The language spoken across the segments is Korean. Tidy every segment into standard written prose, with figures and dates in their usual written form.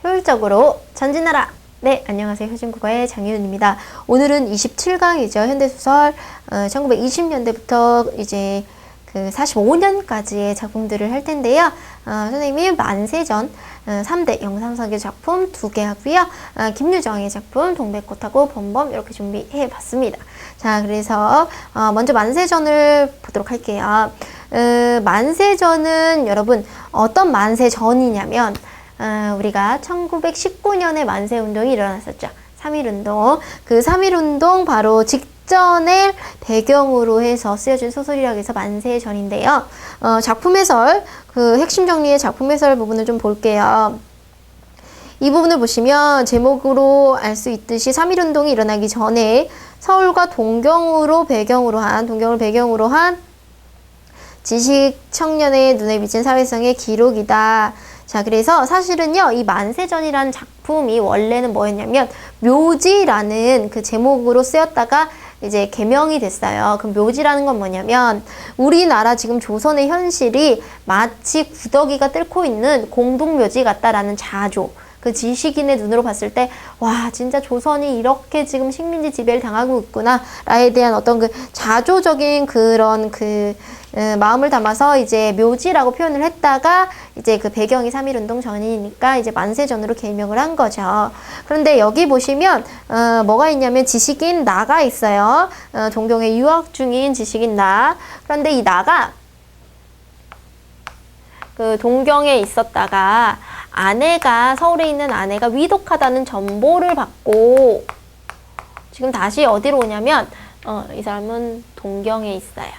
효율적으로 전진하라. 네, 안녕하세요. 효진국어의 장희은입니다. 오늘은 27강이죠. 현대소설 1920년대부터 이제 그 45년까지의 작품들을 할 텐데요. 선생님이 만세전 3대 영상설계 작품 2개 하고요. 김유정의 작품 동백꽃하고 범범 이렇게 준비해 봤습니다. 자, 그래서 먼저 만세전을 보도록 할게요. 만세전은 여러분 어떤 만세전이냐면 우리가 1919년에 만세운동이 일어났었죠. 3.1운동. 그 3.1운동 바로 직전을 배경으로 해서 쓰여진 소설이라고 해서 만세전인데요. 작품 해설, 그 핵심 정리의 작품 해설 부분을 좀 볼게요. 이 부분을 보시면 제목으로 알 수 있듯이 3.1운동이 일어나기 전에 서울과 동경을 배경으로 한 지식 청년의 눈에 비친 사회성의 기록이다. 자, 그래서 사실은요, 이 만세전이라는 작품이 원래는 뭐였냐면, 묘지라는 그 제목으로 쓰였다가 이제 개명이 됐어요. 그럼 묘지라는 건 뭐냐면, 우리나라 지금 조선의 현실이 마치 구더기가 뚫고 있는 공동묘지 같다라는 자조. 그 지식인의 눈으로 봤을 때, 와, 진짜 조선이 이렇게 지금 식민지 지배를 당하고 있구나, 라에 대한 어떤 그 자조적인 그런 마음을 담아서 이제 묘지라고 표현을 했다가, 이제 그 배경이 3.1운동 전이니까 이제 만세전으로 개명을 한 거죠. 그런데 여기 보시면, 뭐가 있냐면 지식인 나가 있어요. 동경에 유학 중인 지식인 나. 그런데 이 나가, 그 동경에 있었다가, 서울에 있는 아내가 위독하다는 정보를 받고 지금 다시 어디로 오냐면 이 사람은 동경에 있어요.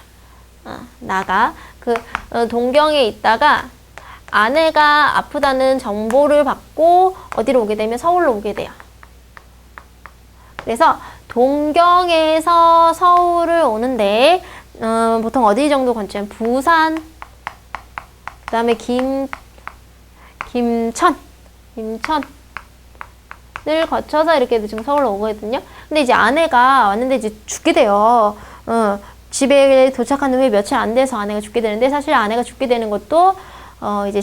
나가 동경에 있다가 아내가 아프다는 정보를 받고 어디로 오게 되면 서울로 오게 돼요. 그래서 동경에서 서울을 오는데 보통 어디 정도 건너면 부산, 그 다음에 김천을 거쳐서 이렇게 지금 서울로 오거든요. 근데 이제 아내가 왔는데 이제 죽게 돼요. 집에 도착한 후에 며칠 안 돼서 아내가 죽게 되는데, 사실 아내가 죽게 되는 것도 이제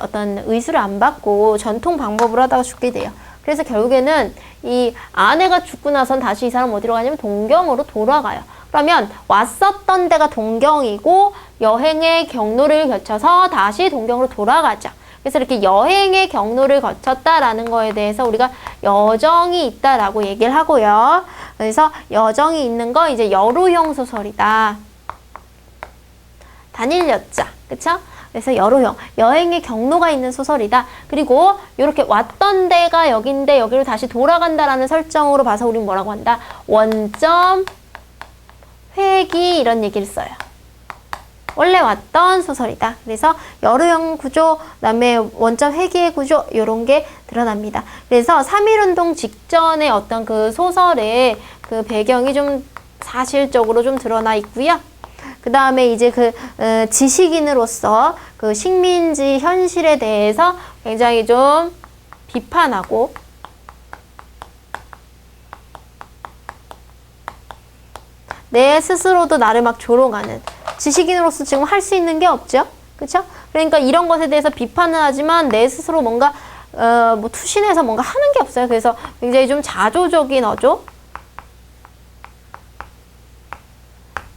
어떤 의술을 안 받고 전통 방법으로 하다가 죽게 돼요. 그래서 결국에는 이 아내가 죽고 나선 다시 이 사람 어디로 가냐면 동경으로 돌아가요. 그러면 왔었던 데가 동경이고 여행의 경로를 거쳐서 다시 동경으로 돌아가죠. 그래서 이렇게 여행의 경로를 거쳤다라는 거에 대해서 우리가 여정이 있다라고 얘기를 하고요. 그래서 여정이 있는 거 이제 여로형 소설이다. 단일 여자, 그쵸? 그래서 여로형, 여행의 경로가 있는 소설이다. 그리고 이렇게 왔던 데가 여긴데 여기로 다시 돌아간다라는 설정으로 봐서 우리는 뭐라고 한다? 원점, 회귀 이런 얘기를 써요. 원래 왔던 소설이다. 그래서 여로형 구조, 그다음에 원점 회귀의 구조 이런 게 드러납니다. 그래서 3.1운동 직전에 어떤 그 소설의 그 배경이 좀 사실적으로 좀 드러나 있고요. 그 다음에 이제 지식인으로서 그 식민지 현실에 대해서 굉장히 좀 비판하고 내 스스로도 나를 막 조롱하는, 지식인으로서 지금 할 수 있는 게 없죠. 그쵸? 그러니까 이런 것에 대해서 비판은 하지만 내 스스로 뭔가 투신해서 뭔가 하는 게 없어요. 그래서 굉장히 좀 자조적인 어조?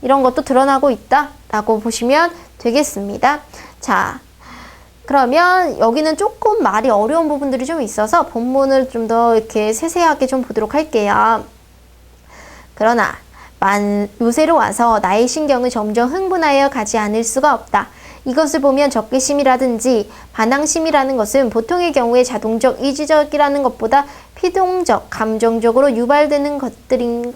이런 것도 드러나고 있다라고 보시면 되겠습니다. 자, 그러면 여기는 조금 말이 어려운 부분들이 좀 있어서 본문을 좀 더 이렇게 세세하게 좀 보도록 할게요. 그러나 요새로 와서 나의 신경은 점점 흥분하여 가지 않을 수가 없다. 이것을 보면 적개심이라든지 반항심이라는 것은 보통의 경우에 자동적, 이지적이라는 것보다 피동적, 감정적으로 유발되는 것인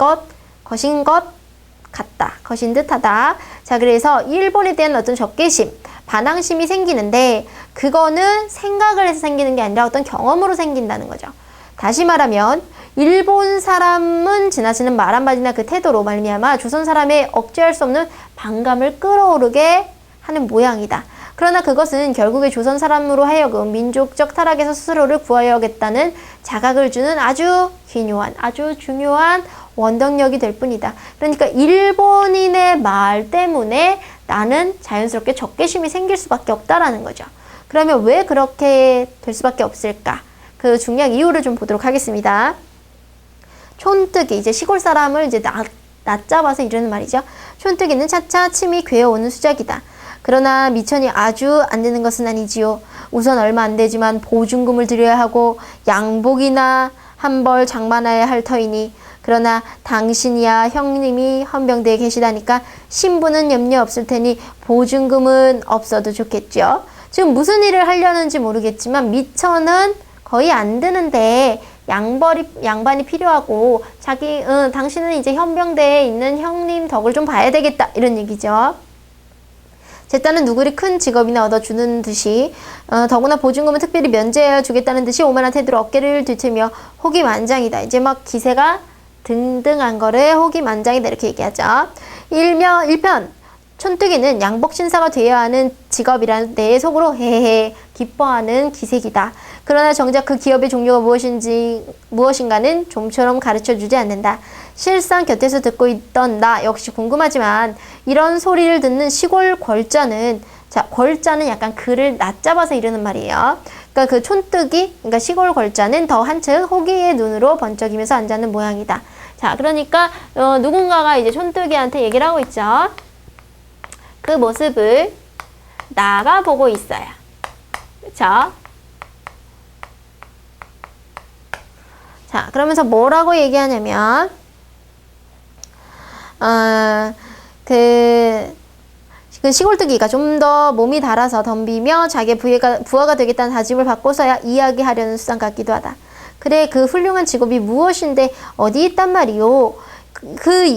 듯하다. 자, 그래서 일본에 대한 어떤 적개심, 반항심이 생기는데 그거는 생각을 해서 생기는 게 아니라 어떤 경험으로 생긴다는 거죠. 다시 말하면 일본 사람은 지나치는 말 한마디나 그 태도로 말미암아 조선 사람의 억제할 수 없는 반감을 끌어오르게 하는 모양이다. 그러나 그것은 결국에 조선 사람으로 하여금 민족적 타락에서 스스로를 구하여야겠다는 자각을 주는 아주 기묘한, 아주 중요한 원동력이 될 뿐이다. 그러니까 일본인의 말 때문에 나는 자연스럽게 적개심이 생길 수밖에 없다라는 거죠. 그러면 왜 그렇게 될 수밖에 없을까? 그 중요한 이유를 좀 보도록 하겠습니다. 촌뜨기, 이제 시골 사람을 이제 낮잡아서 이러는 말이죠. 촌뜨기는 차차 침이 괴어오는 수작이다. 그러나 미천이 아주 안 되는 것은 아니지요. 우선 얼마 안 되지만 보증금을 드려야 하고 양복이나 한 벌 장만해야 할 터이니, 그러나 당신이야 형님이 헌병대에 계시다니까 신분은 염려 없을 테니 보증금은 없어도 좋겠죠. 지금 무슨 일을 하려는지 모르겠지만 미천은 거의 안 드는데 양반이 필요하고 당신은 이제 헌병대에 있는 형님 덕을 좀 봐야 되겠다, 이런 얘기죠. 제 딸은 누구리 큰 직업이나 얻어주는 듯이 더구나 보증금은 특별히 면제하여 주겠다는 듯이 오만한 태도로 어깨를 뒤틀며 호기만장이다. 이제 막 기세가 등등한 거를 호기만장이다, 이렇게 얘기하죠. 1편 촌뜨기는 양복신사가 되어야 하는 직업이라는 내 속으로 헤헤 기뻐하는 기색이다. 그러나 정작 그 기업의 종류가 무엇인가는 좀처럼 가르쳐주지 않는다. 실상 곁에서 듣고 있던 나 역시 궁금하지만 이런 소리를 듣는 시골 걸자는, 자, 걸자는 약간 그를 낮잡아서 이러는 말이에요. 그러니까 그 촌뜨기, 그러니까 시골 걸자는 더 한층 호기의 눈으로 번쩍이면서 앉아있는 모양이다. 자, 그러니까 누군가가 이제 촌뜨기한테 얘기를 하고 있죠. 그 모습을 나가 보고 있어요. 그쵸? 자, 그러면서 뭐라고 얘기하냐면, 그 시골뜨기가 좀 더 몸이 달아서 덤비며 자기의 부하가 되겠다는 다짐을 받고서야 이야기하려는 수상 같기도 하다. 그래, 그 훌륭한 직업이 무엇인데 어디 있단 말이오?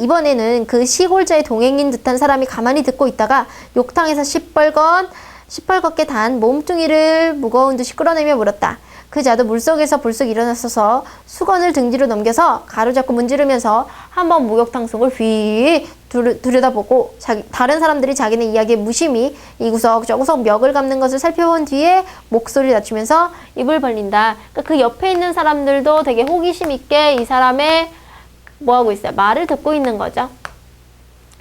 이번에는 그 시골자의 동행인 듯한 사람이 가만히 듣고 있다가 욕탕에서 시뻘겋게 단 몸뚱이를 무거운 듯이 끌어내며 물었다. 그 자도 물속에서 불쑥 일어났어서 수건을 등 뒤로 넘겨서 가로잡고 문지르면서 한번 목욕탕 속을 휙 들여다보고 다른 사람들이 자기네 이야기에 무심히 이구석 저구석 멱을 감는 것을 살펴본 뒤에 목소리를 낮추면서 입을 벌린다. 그러니까 그 옆에 있는 사람들도 되게 호기심 있게 이 사람의 뭐하고 있어요? 말을 듣고 있는 거죠.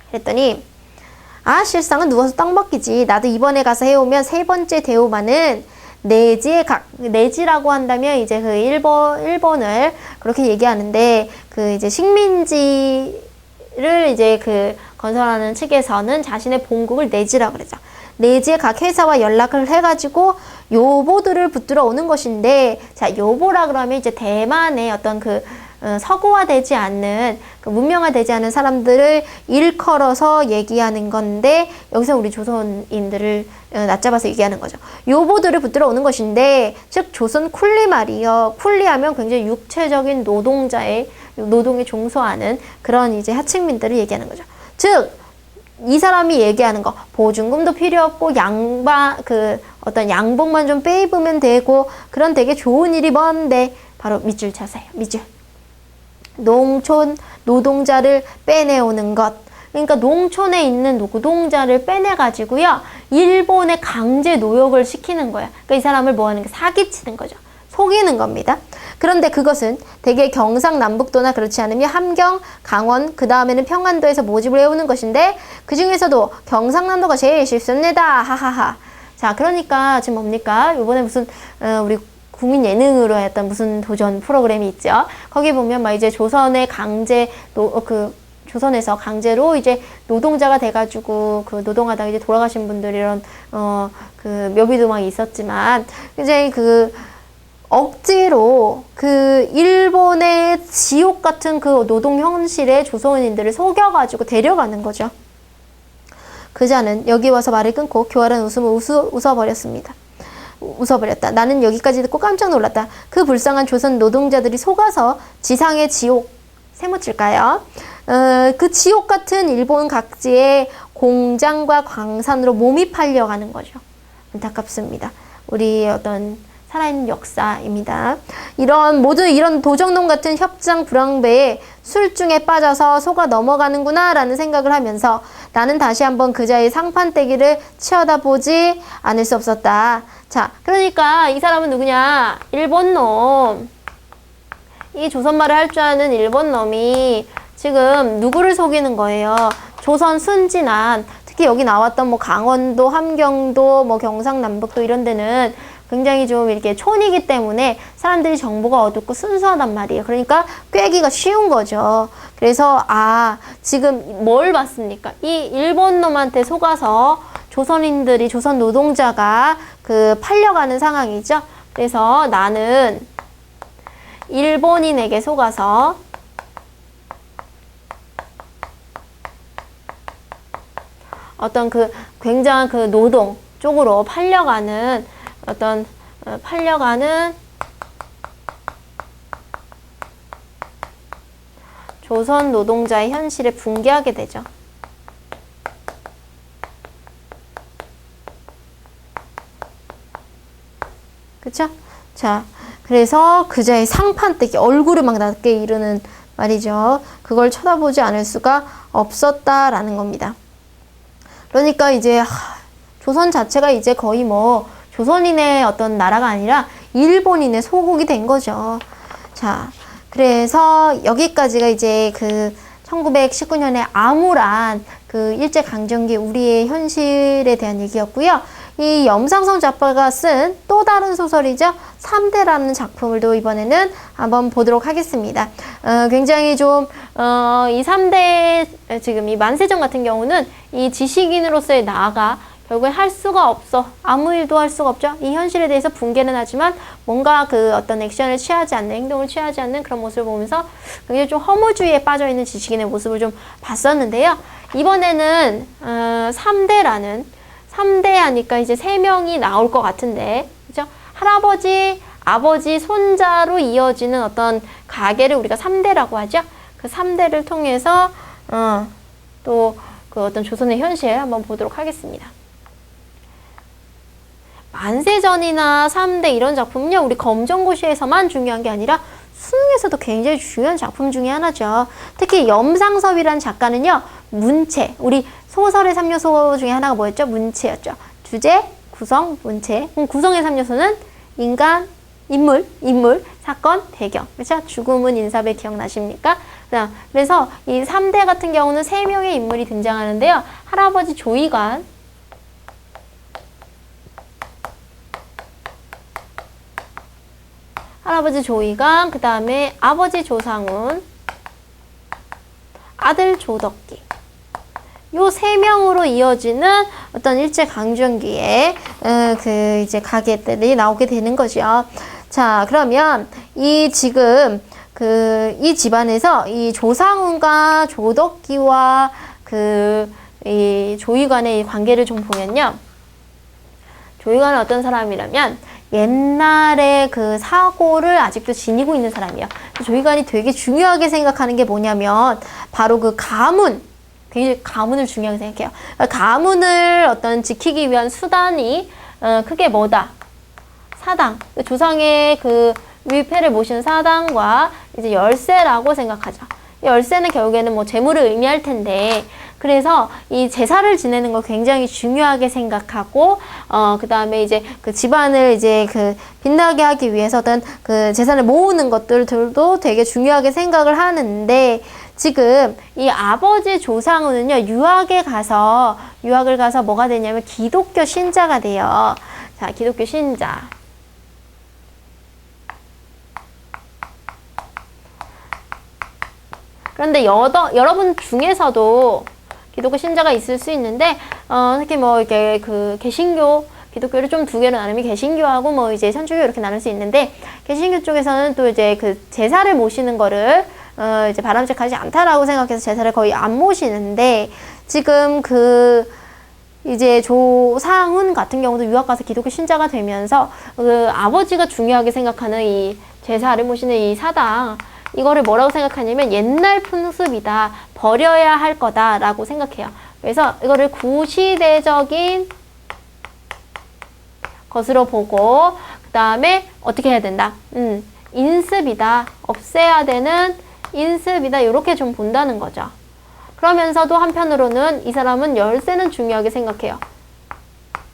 그랬더니 실상은 누워서 떡 먹기지. 나도 이번에 가서 해오면 세 번째 대오만은 내지라고 한다면 이제 그 일본을 그렇게 얘기하는데, 그 이제 식민지를 이제 그 건설하는 측에서는 자신의 본국을 내지라고 그러죠. 내지의 각 회사와 연락을 해가지고 요보들을 붙들어 오는 것인데, 자, 요보라 그러면 이제 대만의 어떤 그 서구화되지 않는, 문명화되지 않은 사람들을 일컬어서 얘기하는 건데, 여기서 우리 조선인들을 낮잡아서 얘기하는 거죠. 요보들을 붙들어 오는 것인데, 즉 조선 쿨리 말이요. 쿨리하면 굉장히 육체적인 노동에 종소하는 그런 이제 하층민들을 얘기하는 거죠. 즉 이 사람이 얘기하는 거, 보증금도 필요 없고 어떤 양복만 좀 빼입으면 되고 그런 되게 좋은 일이 뭔데, 바로 밑줄 쳐서요. 밑줄. 농촌 노동자를 빼내오는 것. 그러니까 농촌에 있는 노동자를 빼내가지고요, 일본에 강제 노역을 시키는 거야. 그러니까 이 사람을 뭐 하는 게 사기치는 거죠. 속이는 겁니다. 그런데 그것은 대개 경상남북도나 그렇지 않으면 함경, 강원, 그 다음에는 평안도에서 모집을 해오는 것인데, 그 중에서도 경상남도가 제일 쉽습니다. 하하하. 자, 그러니까 지금 뭡니까? 이번에 무슨 우리 국민 예능으로 했던 무슨 도전 프로그램이 있죠. 거기 보면 막 이제 조선에서 강제로 이제 노동자가 돼가지고 그 노동하다가 이제 돌아가신 분들 이런 그 묘비도망이 있었지만, 이제 그 억지로 그 일본의 지옥 같은 그 노동 현실에 조선인들을 속여가지고 데려가는 거죠. 그자는 여기 와서 말을 끊고 교활한 웃음을 웃어버렸다. 나는 여기까지 듣고 깜짝 놀랐다. 그 불쌍한 조선 노동자들이 속아서 지상의 지옥, 세무칠까요? 그 지옥 같은 일본 각지의 공장과 광산으로 몸이 팔려가는 거죠. 안타깝습니다. 우리 어떤 살아있는 역사입니다. 이런 도적놈 같은 협장 불황배에 술중에 빠져서 속아 넘어가는구나 라는 생각을 하면서 나는 다시 한번 그자의 상판떼기를 치어다보지 않을 수 없었다. 자, 그러니까 이 사람은 누구냐? 일본놈. 이 조선말을 할 줄 아는 일본놈이 지금 누구를 속이는 거예요? 조선 순진한, 특히 여기 나왔던 뭐 강원도, 함경도, 뭐 경상남북도 이런 데는 굉장히 좀 이렇게 촌이기 때문에 사람들이 정보가 어둡고 순수하단 말이에요. 그러니까 꿰기가 쉬운 거죠. 그래서 지금 뭘 봤습니까? 이 일본 놈한테 속아서 조선인들이, 조선 노동자가 팔려가는 상황이죠. 그래서 나는 일본인에게 속아서 어떤 굉장한 노동 쪽으로 팔려가는 조선 노동자의 현실에 붕괴하게 되죠. 그쵸? 자, 그래서 그자의 상판떼기, 얼굴을 막 낮게 이르는 말이죠. 그걸 쳐다보지 않을 수가 없었다라는 겁니다. 그러니까 이제 조선 자체가 이제 거의 뭐 조선인의 어떤 나라가 아니라 일본인의 소국이 된 거죠. 자, 그래서 여기까지가 이제 1919년에 암울한 일제강점기 우리의 현실에 대한 얘기였고요. 이 염상성 작가가 쓴 또 다른 소설이죠. 3대라는 작품을 또 이번에는 한번 보도록 하겠습니다. 굉장히 좀, 이 3대, 지금 이 만세정 같은 경우는 이 지식인으로서의 나아가 결국에 할 수가 없어. 아무 일도 할 수가 없죠. 이 현실에 대해서 붕괴는 하지만 뭔가 어떤 액션을 취하지 않는, 행동을 취하지 않는 그런 모습을 보면서 굉장히 좀 허무주의에 빠져있는 지식인의 모습을 좀 봤었는데요. 이번에는, 3대 하니까 이제 3명이 나올 것 같은데, 그죠? 할아버지, 아버지, 손자로 이어지는 어떤 가계를 우리가 3대라고 하죠. 그 3대를 통해서, 또 어떤 조선의 현실 한번 보도록 하겠습니다. 만세전이나 3대 이런 작품은요, 우리 검정고시에서만 중요한 게 아니라 수능에서도 굉장히 중요한 작품 중에 하나죠. 특히 염상섭이라는 작가는요, 문체, 우리 소설의 3요소 중에 하나가 뭐였죠? 문체였죠. 주제, 구성, 문체. 그럼 구성의 3요소는 인간, 인물, 사건, 배경. 그렇죠? 죽음은 인사배 기억나십니까? 그래서 이 3대 같은 경우는 3명의 인물이 등장하는데요. 할아버지 조이관, 그 다음에 아버지 조상훈, 아들 조덕기. 요 3명으로 이어지는 어떤 일제강점기에 이제 가게들이 나오게 되는 거죠. 자, 그러면 지금 이 집안에서 이 조상훈과 조덕기와 이 조이관의 관계를 좀 보면요. 조이관은 어떤 사람이라면 옛날에 사고를 아직도 지니고 있는 사람이에요. 조이관이 되게 중요하게 생각하는 게 뭐냐면 바로 가문, 굉장히 가문을 중요하게 생각해요. 가문을 어떤 지키기 위한 수단이 크게 뭐다? 사당. 조상의 위패를 모시는 사당과 이제 열쇠라고 생각하죠. 열쇠는 결국에는 뭐 재물을 의미할 텐데, 그래서 이 제사를 지내는 걸 굉장히 중요하게 생각하고, 그 다음에 이제 집안을 이제 빛나게 하기 위해서 어떤 재산을 모으는 것들도 되게 중요하게 생각을 하는데, 지금 이 아버지 조상우는요, 유학을 가서 뭐가 되냐면 기독교 신자가 돼요. 자, 기독교 신자. 그런데 여러분 중에서도 기독교 신자가 있을 수 있는데, 특히 뭐 이렇게 개신교, 기독교를 좀 두 개로 나누면 개신교하고 뭐 이제 천주교 이렇게 나눌 수 있는데, 개신교 쪽에서는 또 이제 제사를 모시는 거를 이제 바람직하지 않다라고 생각해서 제사를 거의 안 모시는데, 지금 이제 조상훈 같은 경우도 유학 가서 기독교 신자가 되면서 아버지가 중요하게 생각하는 이 제사를 모시는 이 사당, 이거를 뭐라고 생각하냐면 옛날 풍습이다, 버려야 할 거다라고 생각해요. 그래서 이거를 구시대적인 것으로 보고, 그 다음에 어떻게 해야 된다? 인습이다, 없애야 되는 인습이다, 이렇게 좀 본다는 거죠. 그러면서도 한편으로는 이 사람은 열쇠는 중요하게 생각해요.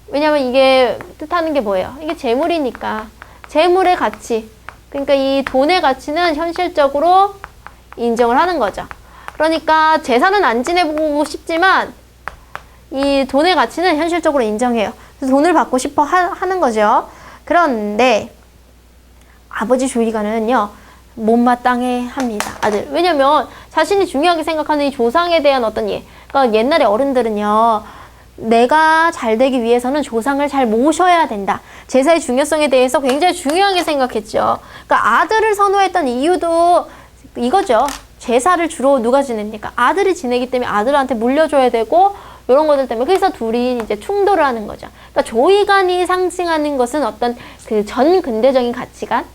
왜냐면 이게 뜻하는 게 뭐예요? 이게 재물이니까. 재물의 가치, 그러니까 이 돈의 가치는 현실적으로 인정을 하는 거죠. 그러니까 제사는 안 지내보고 싶지만 이 돈의 가치는 현실적으로 인정해요. 그래서 돈을 받고 싶어 하는 거죠. 그런데 아버지 조이가는요, 못마땅해 합니다. 아들. 왜냐면 자신이 중요하게 생각하는 이 조상에 대한 어떤 그러니까 옛날에 어른들은요, 내가 잘 되기 위해서는 조상을 잘 모셔야 된다. 제사의 중요성에 대해서 굉장히 중요하게 생각했죠. 그러니까 아들을 선호했던 이유도 이거죠. 제사를 주로 누가 지냅니까? 아들이 지내기 때문에 아들한테 물려줘야 되고, 이런 것들 때문에. 그래서 둘이 이제 충돌을 하는 거죠. 그러니까 조이간이 상징하는 것은 어떤 그 전 근대적인 가치관,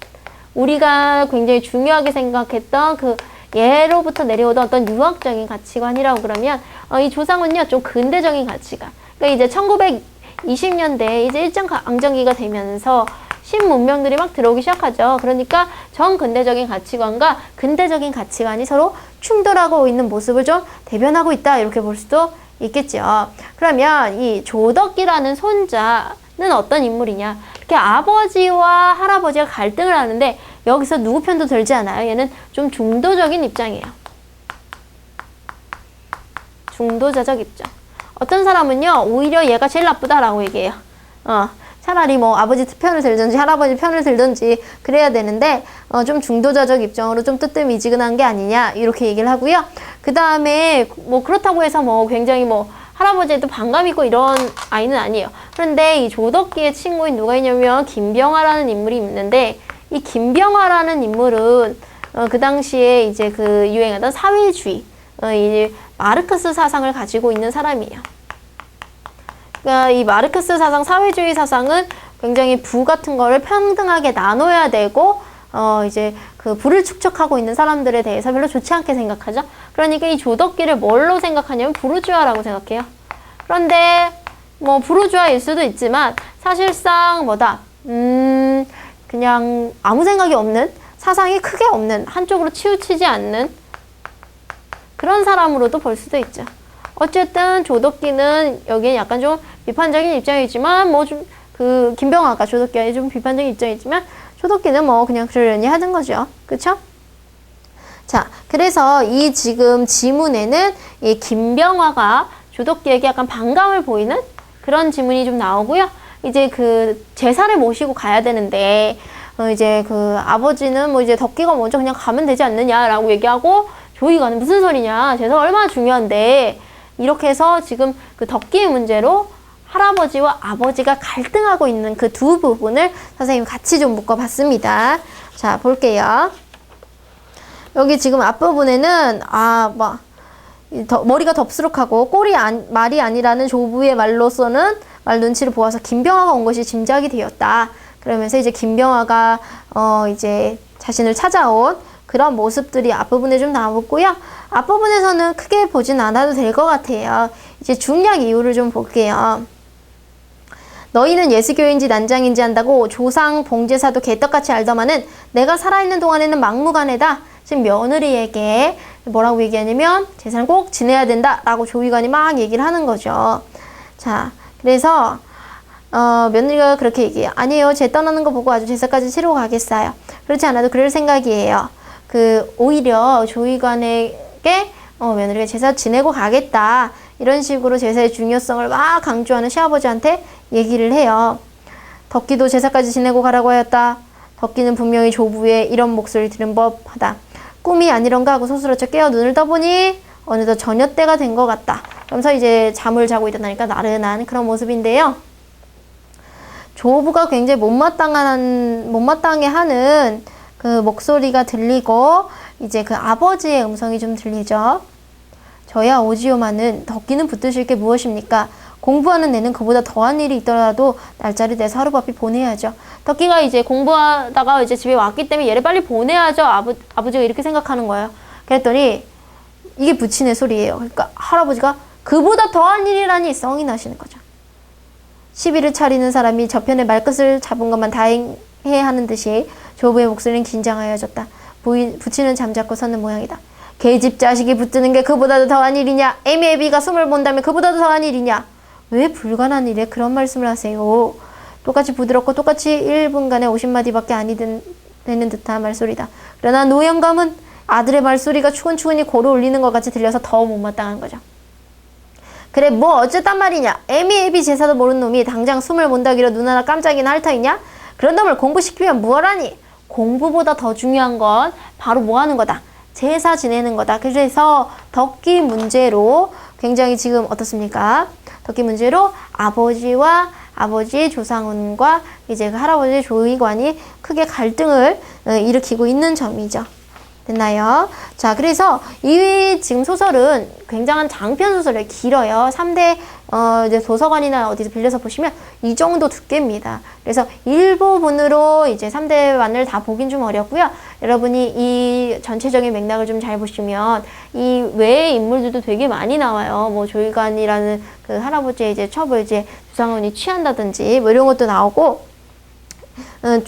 우리가 굉장히 중요하게 생각했던 그 예로부터 내려오던 어떤 유학적인 가치관이라고 그러면, 이 조상은요, 좀 근대적인 가치관. 그러니까 이제 1920년대에 이제 일제강점기가 되면서 신문명들이 막 들어오기 시작하죠. 그러니까 전 근대적인 가치관과 근대적인 가치관이 서로 충돌하고 있는 모습을 좀 대변하고 있다. 이렇게 볼 수도 있겠죠. 그러면 이 조덕기라는 손자는 어떤 인물이냐? 이렇게 아버지와 할아버지가 갈등을 하는데 여기서 누구 편도 들지 않아요. 얘는 좀 중도적인 입장이에요. 중도자적 입장. 어떤 사람은요, 오히려 얘가 제일 나쁘다라고 얘기해요. 차라리 뭐 아버지 편을 들든지 할아버지 편을 들든지 그래야 되는데, 좀 중도자적 입장으로 좀 뜨뜻미지근한 게 아니냐, 이렇게 얘기를 하고요. 그 다음에 뭐 그렇다고 해서 뭐 굉장히 뭐 할아버지에도 반감 있고 이런 아이는 아니에요. 그런데 이 조덕기의 친구인 누가 있냐면 김병화라는 인물이 있는데, 이 김병화라는 인물은 그 당시에 이제 그 유행하던 사회주의, 이 마르크스 사상을 가지고 있는 사람이에요. 그러니까 이 마르크스 사상, 사회주의 사상은 굉장히 부 같은 거를 평등하게 나눠야 되고, 이제 그 부를 축적하고 있는 사람들에 대해서 별로 좋지 않게 생각하죠. 그러니까 이 조덕기를 뭘로 생각하냐면 부르주아라고 생각해요. 그런데 뭐 부르주아일 수도 있지만 사실상 뭐다, 그냥 아무 생각이 없는, 사상이 크게 없는, 한쪽으로 치우치지 않는 그런 사람으로도 볼 수도 있죠. 어쨌든 조덕기는 여기에 약간 좀 비판적인 입장이지만, 뭐 좀 그 김병화가 조덕기에 좀 비판적인 입장이지만, 조덕기는 뭐 그냥 그러려니 하는 거죠. 그쵸? 자, 그래서 이 지금 지문에는 이 김병화가 조덕기에게 약간 반감을 보이는 그런 지문이 좀 나오고요. 이제 그 제사를 모시고 가야 되는데, 이제 그 아버지는 뭐 이제 덕기가 먼저 그냥 가면 되지 않느냐라고 얘기하고, 조이가는 무슨 소리냐, 제사가 얼마나 중요한데, 이렇게 해서 지금 그 덕기의 문제로 할아버지와 아버지가 갈등하고 있는 그 두 부분을 선생님이 같이 좀 묶어봤습니다. 자, 볼게요. 여기 지금 앞부분에는 머리가 덥수룩하고 말이 아니라는 조부의 말로서는 말 눈치를 보아서 김병화가 온 것이 짐작이 되었다. 그러면서 이제 김병화가 이제 자신을 찾아온 그런 모습들이 앞부분에 좀 나오고요. 앞부분에서는 크게 보진 않아도 될 것 같아요. 이제 중략 이유를 좀 볼게요. 너희는 예수교인지 난장인지 한다고 조상 봉제사도 개떡같이 알더만은 내가 살아있는 동안에는 막무가내다. 지금 며느리에게 뭐라고 얘기하냐면 제사를 꼭 지내야 된다라고 조이관이 막 얘기를 하는 거죠. 자, 그래서 며느리가 그렇게 얘기해요. 아니에요. 제 떠나는 거 보고 아주 제사까지 치르고 가겠어요. 그렇지 않아도 그럴 생각이에요. 오히려 조이관에게 며느리가 제사 지내고 가겠다. 이런 식으로 제사의 중요성을 막 강조하는 시아버지한테 얘기를 해요. 덕기도 제사까지 지내고 가라고 하였다. 덕기는 분명히 조부의 이런 목소리를 들은 법하다. 꿈이 아니런가 하고 소스라쳐 깨어 눈을 떠보니 어느덧 저녁 때가 된 것 같다. 그러면서 이제 잠을 자고 일어나니까 나른한 그런 모습인데요. 조부가 굉장히 못마땅해 하는 그 목소리가 들리고, 이제 그 아버지의 음성이 좀 들리죠. 저야 오지요마는 덕기는 붙드실 게 무엇입니까? 공부하는 애는 그보다 더한 일이 있더라도 날짜를 내서 하루바삐 보내야죠. 덕기가 이제 공부하다가 이제 집에 왔기 때문에 얘를 빨리 보내야죠. 아버지가 이렇게 생각하는 거예요. 그랬더니 이게 부친의 소리예요. 그러니까 할아버지가 그보다 더한 일이라니 썽이 나시는 거죠. 시비를 차리는 사람이 저편의 말끝을 잡은 것만 다행해 하는 듯이 조부의 목소리는 긴장하여졌다. 부친은 잠자코 섰는 모양이다. 계집 자식이 붙드는 게 그보다도 더한 일이냐? 애미애비가 숨을 본다면 그보다도 더한 일이냐? 왜 불가능한 일에 그런 말씀을 하세요? 똑같이 부드럽고 똑같이 1분간에 50마디밖에 아니 되는 듯한 말소리다. 그러나 노영감은 아들의 말소리가 추근추근히 고루 울리는 것 같이 들려서 더 못마땅한 거죠. 그래 뭐 어쨌단 말이냐. 애미애비 제사도 모르는 놈이 당장 숨을 몬다기로 눈 하나 깜짝이나 할 터이냐. 그런 놈을 공부시키면 뭐하라니. 공부보다 더 중요한 건 바로 뭐 하는 거다. 제사 지내는 거다. 그래서 덕기 문제로 굉장히 지금 어떻습니까? 덕기 문제로 아버지와 아버지의 조상훈과 이제 그 할아버지의 조의관이 크게 갈등을 일으키고 있는 점이죠. 됐나요? 자, 그래서 이 지금 소설은 굉장한 장편 소설이에요. 길어요. 3대 이제 도서관이나 어디서 빌려서 보시면 이 정도 두께입니다. 그래서 일부분으로 이제 3대만을 다 보긴 좀 어렵고요. 여러분이 이 전체적인 맥락을 좀 잘 보시면 이 외의 인물들도 되게 많이 나와요. 뭐 조의관이라는 그 할아버지의 이제 첩을 이제 주상훈이 취한다든지 뭐 이런 것도 나오고,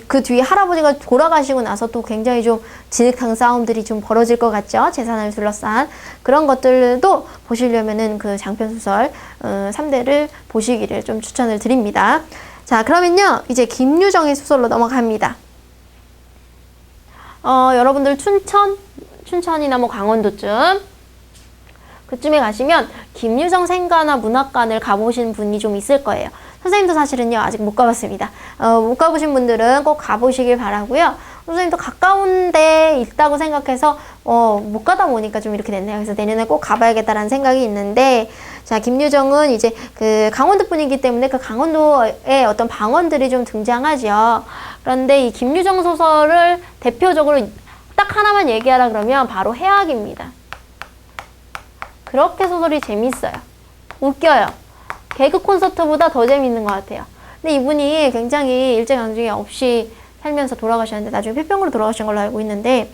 그 뒤에 할아버지가 돌아가시고 나서 또 굉장히 좀 진흙탕 싸움들이 좀 벌어질 것 같죠. 재산을 둘러싼 그런 것들도 보시려면은 그 장편소설 3대를 보시기를 좀 추천을 드립니다. 자, 그러면요 이제 김유정의 소설로 넘어갑니다. 여러분들 춘천이나 뭐 강원도쯤 그쯤에 가시면 김유정 생가나 문학관을 가보신 분이 좀 있을 거예요. 선생님도 사실은요 아직 못 가봤습니다. 못 가보신 분들은 꼭 가보시길 바라고요. 선생님도 가까운 데 있다고 생각해서 못 가다 보니까 좀 이렇게 됐네요. 그래서 내년에 꼭 가봐야겠다라는 생각이 있는데, 자, 김유정은 이제 그 강원도 분이기 때문에 그 강원도의 어떤 방언들이 좀 등장하죠. 그런데 이 김유정 소설을 대표적으로 딱 하나만 얘기하라 그러면 바로 해악입니다. 그렇게 소설이 재밌어요. 웃겨요. 개그 콘서트보다 더 재밌는 것 같아요. 근데 이분이 굉장히 일제강점기 없이 살면서 돌아가셨는데 나중에 폐병으로 돌아가신 걸로 알고 있는데,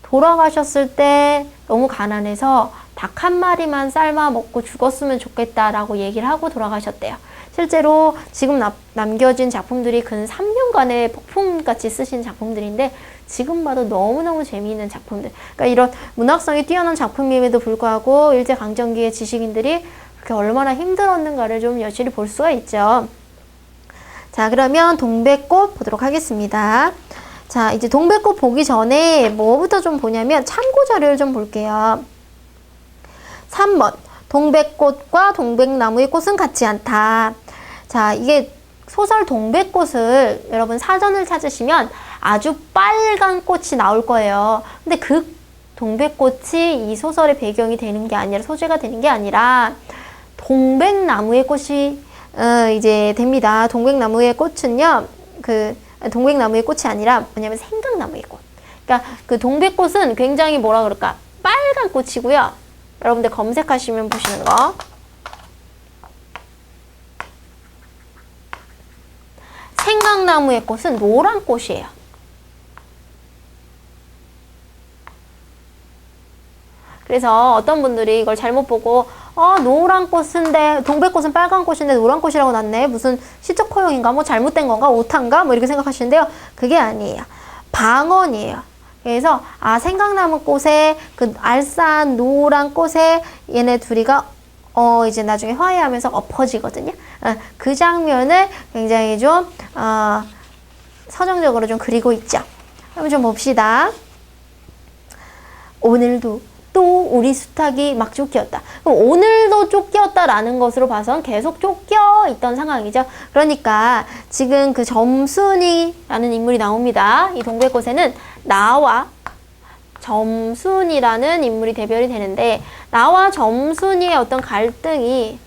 돌아가셨을 때 너무 가난해서 닭 한 마리만 삶아 먹고 죽었으면 좋겠다라고 얘기를 하고 돌아가셨대요. 실제로 지금 남겨진 작품들이 근 3년간의 폭풍같이 쓰신 작품들인데 지금 봐도 너무너무 재미있는 작품들. 그러니까 이런 문학성이 뛰어난 작품임에도 불구하고 일제강점기의 지식인들이 그게 얼마나 힘들었는가를 좀 여실히 볼 수가 있죠. 자, 그러면 동백꽃 보도록 하겠습니다. 자, 이제 동백꽃 보기 전에 뭐부터 좀 보냐면 참고 자료를 좀 볼게요. 3번 동백꽃과 동백나무의 꽃은 같지 않다. 자, 이게 소설 동백꽃을 여러분 사전을 찾으시면 아주 빨간 꽃이 나올 거예요. 근데 그 동백꽃이 이 소설의 배경이 되는 게 아니라, 소재가 되는 게 아니라 동백나무의 꽃이 이제 됩니다. 동백나무의 꽃은요, 동백나무의 꽃이 아니라 뭐냐면 생강나무의 꽃. 그러니까 그 동백꽃은 굉장히 뭐라 그럴까, 빨간 꽃이고요. 여러분들 검색하시면 보시는 거. 생강나무의 꽃은 노란 꽃이에요. 그래서 어떤 분들이 이걸 잘못 보고 노란 꽃인데 동백꽃은 빨간 꽃인데 노란 꽃이라고 났네. 무슨 시적 허용인가? 뭐 잘못된 건가? 오타인가? 뭐 이렇게 생각하시는데요. 그게 아니에요. 방언이에요. 그래서 생강나무 꽃에 그 알싸한 노란 꽃에 얘네 둘이가 이제 나중에 화해하면서 엎어지거든요. 그 장면을 굉장히 좀 서정적으로 좀 그리고 있죠. 한번 좀 봅시다. 오늘도 또 우리 수탉이 막 쫓겼다. 그럼 오늘도 쫓겼다라는 것으로 봐선 계속 쫓겨 있던 상황이죠. 그러니까 지금 그 점순이라는 인물이 나옵니다. 이 동백꽃에는 나와 점순이라는 인물이 대별이 되는데, 나와 점순이의 어떤 갈등이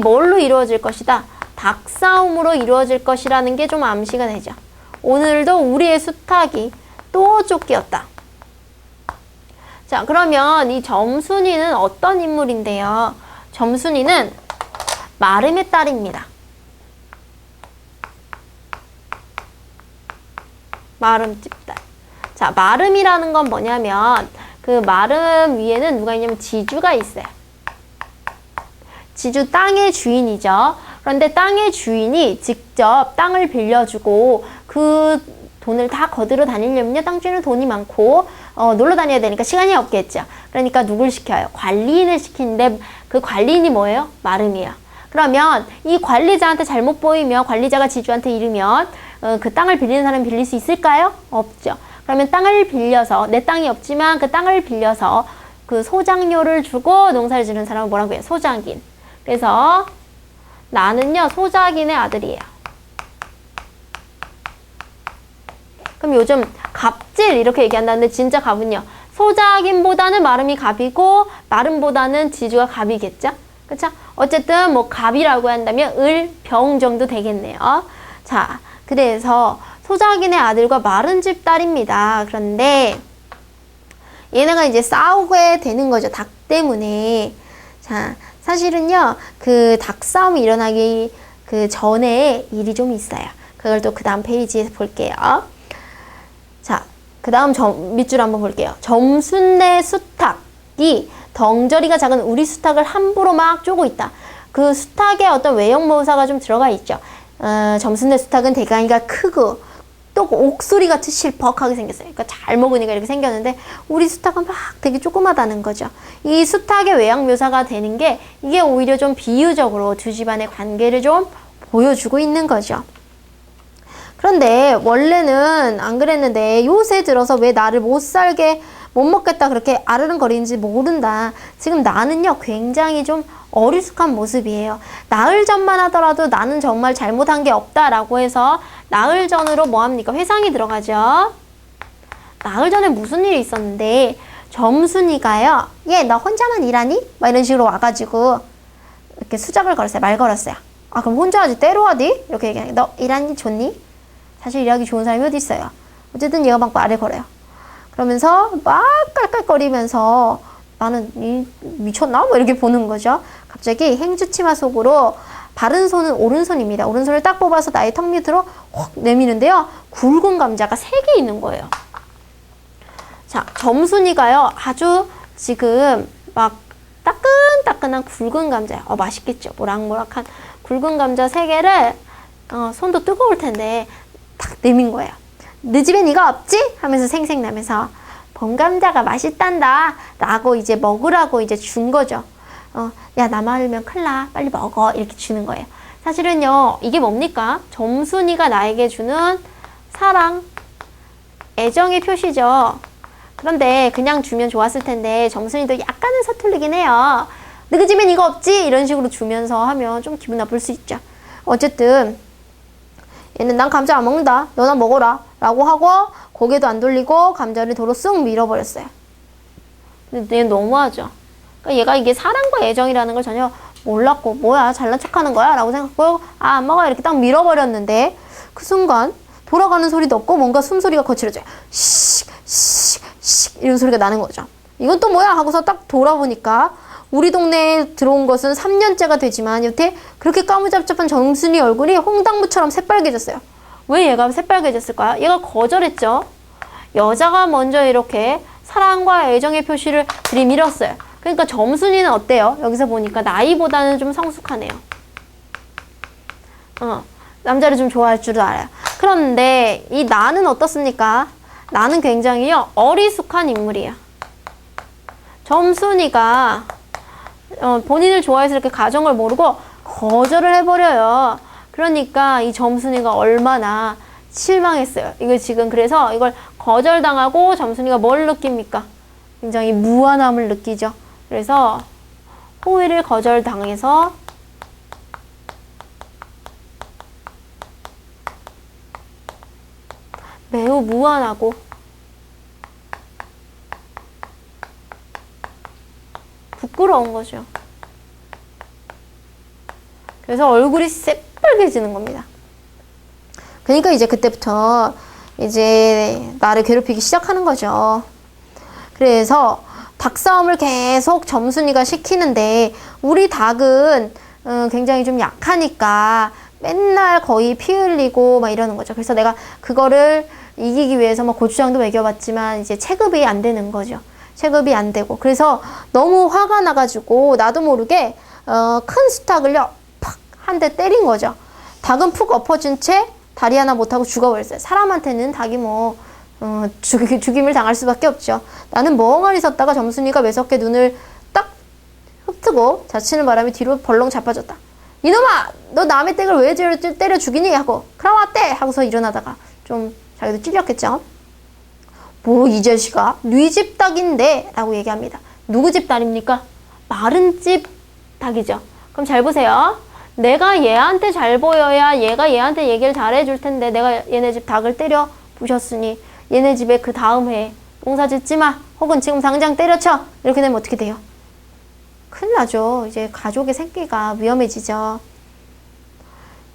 뭘로 이루어질 것이다? 닭싸움으로 이루어질 것이라는 게 좀 암시가 되죠. 오늘도 우리의 수탉이 또 쫓겼다. 자, 그러면 이 점순이는 어떤 인물인데요? 점순이는 마름의 딸입니다. 마름집 딸. 자, 마름이라는 건 뭐냐면 그 마름 위에는 누가 있냐면 지주가 있어요. 지주 땅의 주인이죠. 그런데 땅의 주인이 직접 땅을 빌려주고 그 돈을 다 거들어 다니려면요, 땅 주인은 돈이 많고 놀러 다녀야 되니까 시간이 없겠죠. 그러니까 누굴 시켜요? 관리인을 시키는데 그 관리인이 뭐예요? 마름이에요. 그러면 이 관리자한테 잘못 보이면, 관리자가 지주한테 이르면 그 땅을 빌리는 사람이 빌릴 수 있을까요? 없죠. 그러면 땅을 빌려서, 내 땅이 없지만 그 땅을 빌려서 그 소작료를 주고 농사를 지는 사람을 뭐라고 해요? 소작인. 그래서 나는요 소작인의 아들이에요. 그럼 요즘 갑질 이렇게 얘기한다는데 진짜 갑은요 소작인보다는 마름이 갑이고 마름보다는 지주가 갑이겠죠? 그쵸? 어쨌든 뭐 갑이라고 한다면 을, 병 정도 되겠네요. 자, 그래서 소작인의 아들과 마른 집 딸입니다. 그런데 얘네가 이제 싸우게 되는 거죠. 닭 때문에. 자, 사실은요 그 닭 싸움이 일어나기 그 전에 일이 좀 있어요. 그걸 또 그 다음 페이지에서 볼게요. 자, 그 다음 밑줄 한번 볼게요. 점순내 수탉이 덩저리가 작은 우리 수탉을 함부로 막 쪼고 있다. 그 수탉에 어떤 외형모사가 좀 들어가 있죠. 점순내 수탉은 대가리가 크고 또 옥소리 같이 실퍽하게 생겼어요. 그러니까 잘 먹으니까 이렇게 생겼는데 우리 수탉은 막 되게 조그마다는 거죠. 이 수탉의 외양 묘사가 되는 게 이게 오히려 좀 비유적으로 두 집안의 관계를 좀 보여주고 있는 거죠. 그런데 원래는 안 그랬는데 요새 들어서 왜 나를 못 살게 못 먹겠다 그렇게 아르릉거리는지 모른다. 지금 나는요 굉장히 좀 어리숙한 모습이에요. 나흘 전만 하더라도 나는 정말 잘못한 게 없다라고 해서 나흘 전으로 뭐합니까? 회상이 들어가죠. 나흘 전에 무슨 일이 있었는데 점순이가요 얘 너 혼자만 일하니? 막 이런 식으로 와가지고 이렇게 수작을 걸었어요. 말 걸었어요. 아 그럼 혼자 하지 때로 하디? 이렇게 얘기하니까 너 일하니 좋니? 사실 일하기 좋은 사람이 어디 있어요. 어쨌든 얘가 막 말을 걸어요. 그러면서 막 깔깔거리면서 나는 미쳤나? 뭐 이렇게 보는 거죠. 갑자기 행주치마 속으로 바른 손은 오른손입니다. 오른손을 딱 뽑아서 나의 턱 밑으로 확 내미는데요. 굵은 감자가 3개 있는 거예요. 자, 점순이가요. 아주 지금 막 따끈따끈한 굵은 감자예요. 맛있겠죠. 모락모락한 굵은 감자 3개를 손도 뜨거울 텐데 탁 내민 거예요. 너 집에 니가 없지? 하면서 생색나면서 봄감자가 맛있단다 라고 이제 먹으라고 이제 준 거죠. 야 남아르면 큰일 나 빨리 먹어 이렇게 주는 거예요. 사실은요 이게 뭡니까? 점순이가 나에게 주는 사랑 애정의 표시죠. 그런데 그냥 주면 좋았을 텐데 점순이도 약간은 서툴르긴 해요. 너 그 집에 니가 없지? 이런 식으로 주면서 하면 좀 기분 나쁠 수 있죠. 어쨌든 얘는 난 감자 안 먹는다. 너나 먹어라. 라고 하고 고개도 안 돌리고 감자를 도로 쓱 밀어버렸어요. 근데 얘는 너무하죠. 그러니까 얘가 이게 사랑과 애정이라는 걸 전혀 몰랐고 뭐야 잘난 척하는 거야? 라고 생각하고 아 안 먹어 이렇게 딱 밀어버렸는데 그 순간 돌아가는 소리도 없고 뭔가 숨소리가 거칠어져요. 씩 이런 소리가 나는 거죠. 이건 또 뭐야? 하고서 딱 돌아보니까 우리 동네에 들어온 것은 3년째가 되지만 여태 그렇게 까무잡잡한 점순이 얼굴이 홍당무처럼 새빨개졌어요. 왜 얘가 새빨개졌을까요? 얘가 거절했죠. 여자가 먼저 이렇게 사랑과 애정의 표시를 들이밀었어요. 그러니까 점순이는 어때요? 여기서 보니까 나이보다는 좀 성숙하네요. 남자를 좀 좋아할 줄도 알아요. 그런데 이 나는 어떻습니까? 나는 굉장히요 어리숙한 인물이에요. 점순이가 본인을 좋아해서 이렇게 가정을 모르고 거절을 해버려요. 그러니까 이 점순이가 얼마나 실망했어요. 이거 지금 그래서 이걸 거절당하고 점순이가 뭘 느낍니까? 굉장히 무안함을 느끼죠. 그래서 호의를 거절당해서 매우 무안하고 부끄러운 거죠. 그래서 얼굴이 새빨개지는 겁니다. 그러니까 이제 그때부터 이제 나를 괴롭히기 시작하는 거죠. 그래서 닭싸움을 계속 점순이가 시키는데 우리 닭은 굉장히 좀 약하니까 맨날 거의 피 흘리고 막 이러는 거죠. 그래서 내가 그거를 이기기 위해서 막 고추장도 먹여봤지만 이제 체급이 안 되는 거죠. 체급이 안 되고 그래서 너무 화가 나가지고 나도 모르게 큰 수탉을요 팍 한 대 때린 거죠. 닭은 푹 엎어진 채 다리 하나 못하고 죽어버렸어요. 사람한테는 닭이 뭐 죽임을 당할 수밖에 없죠. 나는 멍하니 섰다가 점순이가 매섭게 눈을 딱 흡뜨고 자치는 바람에 뒤로 벌렁 자빠졌다. 이놈아! 너 남의 댁을 왜 때려 죽이니? 하고 그럼 어때? 하고서 일어나다가 좀 자기도 찔렸겠죠. 뭐 이 자식아 네 집 닭인데 라고 얘기합니다. 누구 집 딸입니까? 마른 집 닭이죠. 그럼 잘 보세요. 내가 얘한테 잘 보여야 얘가 얘한테 얘기를 잘 해줄 텐데 내가 얘네 집 닭을 때려 부셨으니 얘네 집에 그 다음 해에 농사 짓지 마. 혹은 지금 당장 때려쳐. 이렇게 되면 어떻게 돼요? 큰일 나죠. 이제 가족의 생계가 위험해지죠.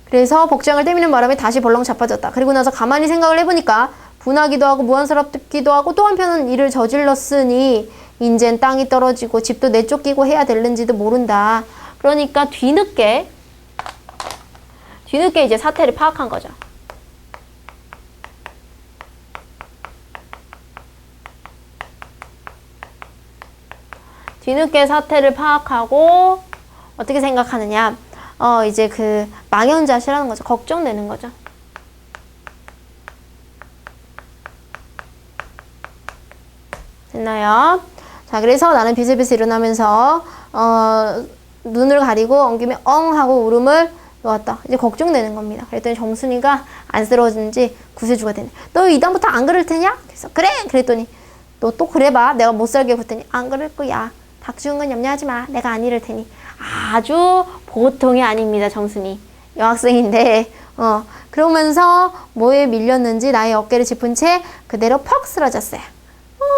그래서 복장을 때미는 바람에 다시 벌렁 자빠졌다. 그리고 나서 가만히 생각을 해보니까 분하기도 하고 무안스럽기도 하고 또 한편은 일을 저질렀으니 인젠 땅이 떨어지고 집도 내쫓기고 해야 될는지도 모른다. 그러니까 뒤늦게 이제 사태를 파악한 거죠. 뒤늦게 사태를 파악하고 어떻게 생각하느냐. 이제 그 망연자실하는 거죠. 걱정되는 거죠. 됐나요? 자, 그래서 나는 비슬비슬 일어나면서 눈을 가리고 엉기며 엉 하고 울음을 놓았다. 이제 걱정되는 겁니다. 그랬더니 정순이가 안쓰러워지는지 구세주가 되네. 너 이다음부터 안 그럴 테냐? 그래서 그래! 그랬더니 너 또 그래봐. 내가 못 살게 굴 테니 안 그럴 거야. 닭 죽은 건 염려하지 마. 내가 안 이럴 테니. 아주 보통이 아닙니다. 정순이. 여학생인데 그러면서 뭐에 밀렸는지 나의 어깨를 짚은 채 그대로 퍽 쓰러졌어요.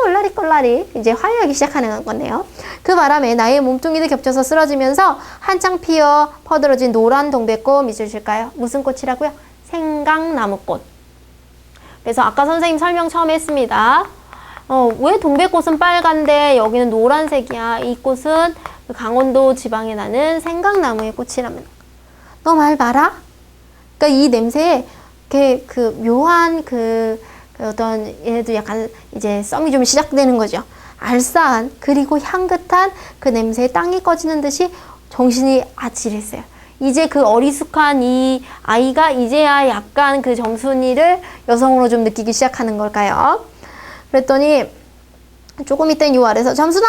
얼라리꼴라리 이제 화해하기 시작하는 건데요. 그 바람에 나의 몸뚱이도 겹쳐서 쓰러지면서 한창 피어 퍼들어진 노란 동백꽃 밑을 칠까요? 무슨 꽃이라고요? 생강나무꽃. 그래서 아까 선생님 설명 처음 했습니다. 왜 동백꽃은 빨간데 여기는 노란색이야? 이 꽃은 강원도 지방에 나는 생강나무의 꽃이라면. 너 말 봐라? 그러니까 이 냄새에 이렇게 그 묘한 어떤 얘네도 약간 이제 썸이 좀 시작되는 거죠. 알싸한 그리고 향긋한 그 냄새에 땅이 꺼지는 듯이 정신이 아찔했어요. 이제 그 어리숙한 이 아이가 이제야 약간 그 정순이를 여성으로 좀 느끼기 시작하는 걸까요? 그랬더니 조금 있던 요 아래서 점순아!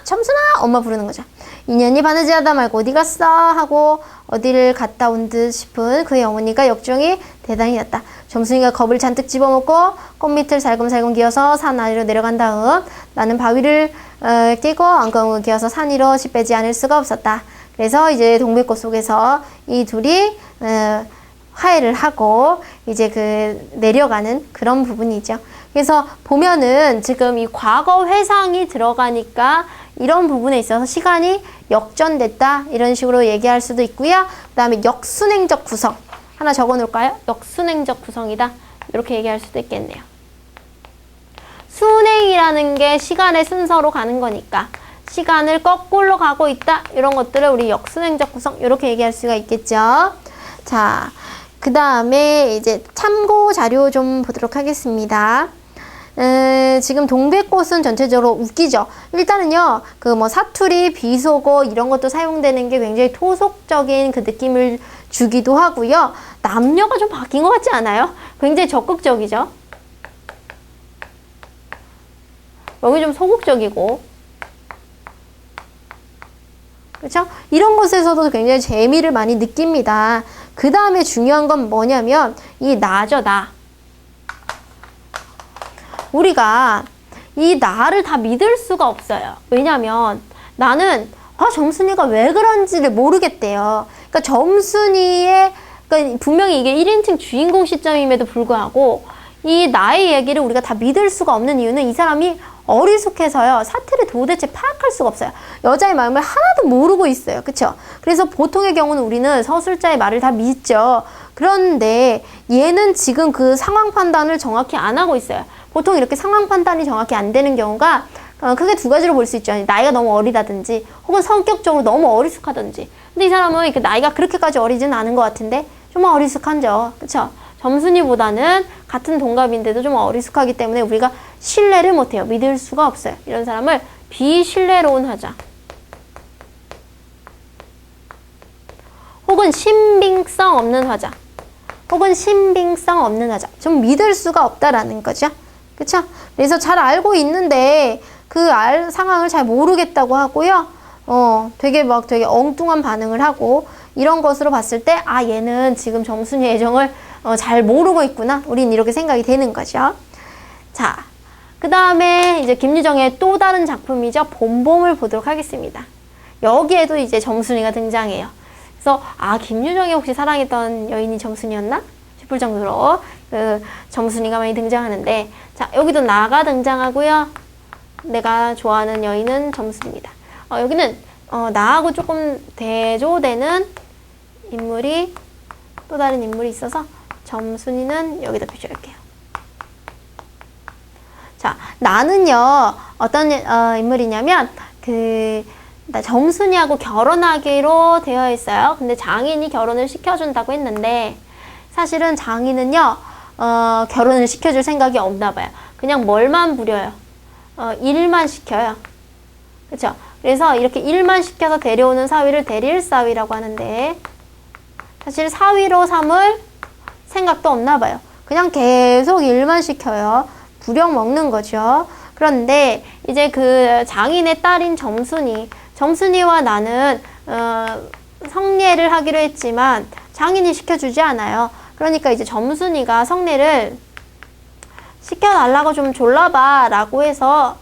점순아! 엄마 부르는 거죠. 인연이 바느질 하다 말고 어디 갔어? 하고 어디를 갔다 온 듯 싶은 그의 어머니가 역정이 대단히 났다. 점순이가 겁을 잔뜩 집어먹고 꽃밑을 살금살금 기어서 산 아래로 내려간 다음 나는 바위를 끼고 엉엉 기어서 산 위로 시 빼지 않을 수가 없었다. 그래서 이제 동백꽃 속에서 이 둘이 화해를 하고 이제 그 내려가는 그런 부분이죠. 그래서 보면은 지금 이 과거 회상이 들어가니까 이런 부분에 있어서 시간이 역전됐다 이런 식으로 얘기할 수도 있고요. 그 다음에 역순행적 구성 하나 적어 놓을까요? 역순행적 구성이다 이렇게 얘기할 수도 있겠네요. 순행이라는 게 시간의 순서로 가는 거니까 시간을 거꾸로 가고 있다 이런 것들을 우리 역순행적 구성 이렇게 얘기할 수가 있겠죠. 자, 그 다음에 이제 참고 자료 좀 보도록 하겠습니다. 지금 동백꽃은 전체적으로 웃기죠. 일단은요, 그 뭐 사투리, 비속어 이런 것도 사용되는 게 굉장히 토속적인 그 느낌을 주기도 하고요. 남녀가 좀 바뀐 것 같지 않아요? 굉장히 적극적이죠. 여기 좀 소극적이고, 그렇죠? 이런 것에서도 굉장히 재미를 많이 느낍니다. 그 다음에 중요한 건 뭐냐면 이 나죠, 나. 우리가 이 나를 다 믿을 수가 없어요. 왜냐면 나는 정순이가 왜 그런지를 모르겠대요. 그러니까 정순이의 그러니까 분명히 이게 1인칭 주인공 시점임에도 불구하고 이 나의 얘기를 우리가 다 믿을 수가 없는 이유는 이 사람이 어리숙해서요. 사태를 도대체 파악할 수가 없어요. 여자의 마음을 하나도 모르고 있어요. 그쵸? 그래서 보통의 경우는 우리는 서술자의 말을 다 믿죠. 그런데 얘는 지금 그 상황 판단을 정확히 안 하고 있어요. 보통 이렇게 상황 판단이 정확히 안 되는 경우가 크게 두 가지로 볼 수 있죠. 나이가 너무 어리다든지 혹은 성격적으로 너무 어리숙하든지. 근데 이 사람은 이렇게 나이가 그렇게까지 어리지는 않은 것 같은데 좀 어리숙한죠. 그쵸? 점순이보다는 같은 동갑인데도 좀 어리숙하기 때문에 우리가 신뢰를 못해요. 믿을 수가 없어요. 이런 사람을 비신뢰로운 화자 혹은 신빙성 없는 화자 혹은 신빙성 없는 화자 좀 믿을 수가 없다라는 거죠. 그쵸? 그래서 잘 알고 있는데 그 상황을 잘 모르겠다고 하고요. 되게 엉뚱한 반응을 하고 이런 것으로 봤을 때 얘는 지금 정순이의 애정을 잘 모르고 있구나. 우린 이렇게 생각이 되는 거죠. 자, 그 다음에 이제 김유정의 또 다른 작품이죠. 봄봄을 보도록 하겠습니다. 여기에도 이제 정순이가 등장해요. 그래서 김유정이 혹시 사랑했던 여인이 정순이였나 싶을 정도로 그 정순이가 많이 등장하는데, 자, 여기도 나가 등장하고요. 내가 좋아하는 여인은 정순입니다. 여기는 나하고 조금 대조되는 인물이, 또 다른 인물이 있어서 정순이는 여기다 표시할게요. 자, 나는요 어떤 인물이냐면 정순이하고 결혼하기로 되어 있어요. 근데 장인이 결혼을 시켜준다고 했는데, 사실은 장인은요 결혼을 시켜줄 생각이 없나 봐요. 그냥 뭘만 부려요. 일만 시켜요. 그쵸? 그래서 이렇게 일만 시켜서 데려오는 사위를 대릴사위라고 하는데, 사실 사위로 삼을 생각도 없나 봐요. 그냥 계속 일만 시켜요. 부려 먹는 거죠. 그런데 이제 그 장인의 딸인 정순이와 나는 성례를 하기로 했지만 장인이 시켜주지 않아요. 그러니까 이제 정순이가 성례를 시켜달라고 좀 졸라봐 라고 해서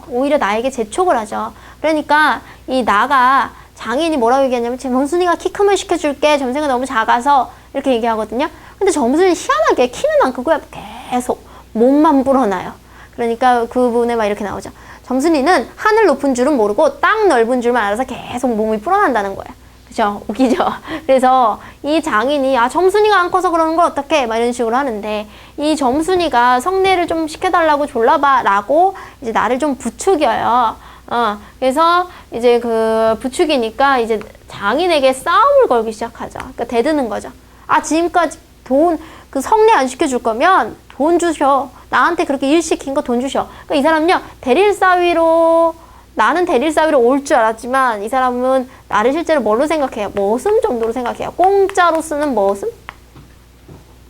오히려 나에게 재촉을 하죠. 그러니까 이 나가 장인이 뭐라고 얘기하냐면, 정순이가 키 크면 시켜줄게, 점생은 너무 작아서, 이렇게 얘기하거든요. 근데 정순이는 희한하게 키는 안 크고요, 계속 몸만 불어나요. 그러니까 그 부분에 막 이렇게 나오죠. 정순이는 하늘 높은 줄은 모르고 땅 넓은 줄만 알아서 계속 몸이 불어난다는 거예요. 그죠? 웃기죠? 그래서 이 장인이 점순이가 안 커서 그러는 걸 어떡해? 막 이런 식으로 하는데, 이 점순이가 성례를 좀 시켜달라고 졸라봐 라고 이제 나를 좀 부추겨요. 그래서 이제 그 부추기니까 이제 장인에게 싸움을 걸기 시작하죠. 그러니까 대드는 거죠. 지금까지 그 성례 안 시켜줄 거면 돈 주셔. 나한테 그렇게 일 시킨 거 돈 주셔. 그러니까 이 사람은요, 나는 대릴사위로 올 줄 알았지만, 이 사람은 나를 실제로 뭘로 생각해요? 머슴 정도로 생각해요. 공짜로 쓰는 머슴?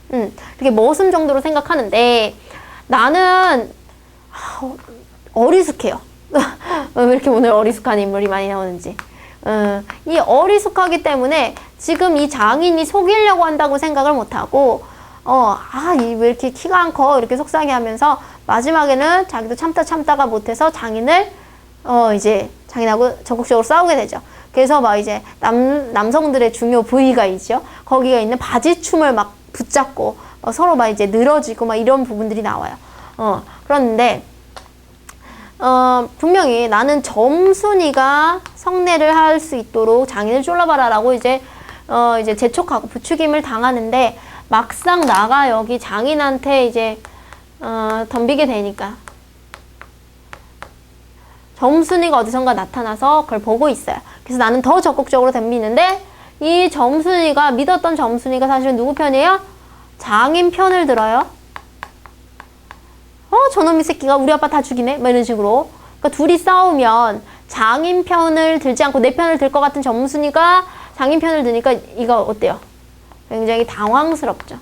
그렇게 머슴 정도로 생각하는데, 나는 어리숙해요. 왜 이렇게 오늘 어리숙한 인물이 많이 나오는지. 이 어리숙하기 때문에 지금 이 장인이 속이려고 한다고 생각을 못하고, 왜 이렇게 키가 안 커? 이렇게 속상해 하면서, 마지막에는 자기도 참다가 못해서 장인을, 이제 장인하고 적극적으로 싸우게 되죠. 그래서 막 이제 남성들의 중요 부위가 있죠. 거기가 있는 바지춤을 막 붙잡고, 서로 막 이제 늘어지고 막 이런 부분들이 나와요. 그런데, 분명히 나는 점순이가 성례를 할 수 있도록 장인을 졸라봐라라고 이제 재촉하고 부추김을 당하는데, 막상 나가 여기 장인한테 이제 덤비게 되니까 점순이가 어디선가 나타나서 그걸 보고 있어요. 그래서 나는 더 적극적으로 덤비는데, 이 점순이가 믿었던 점순이가 사실은 누구 편이에요? 장인 편을 들어요. 저놈이 새끼가 우리 아빠 다 죽이네? 뭐 이런 식으로. 그러니까 둘이 싸우면 장인 편을 들지 않고 내 편을 들 것 같은 점순이가 장인 편을 드니까 이거 어때요? 굉장히 당황스럽죠.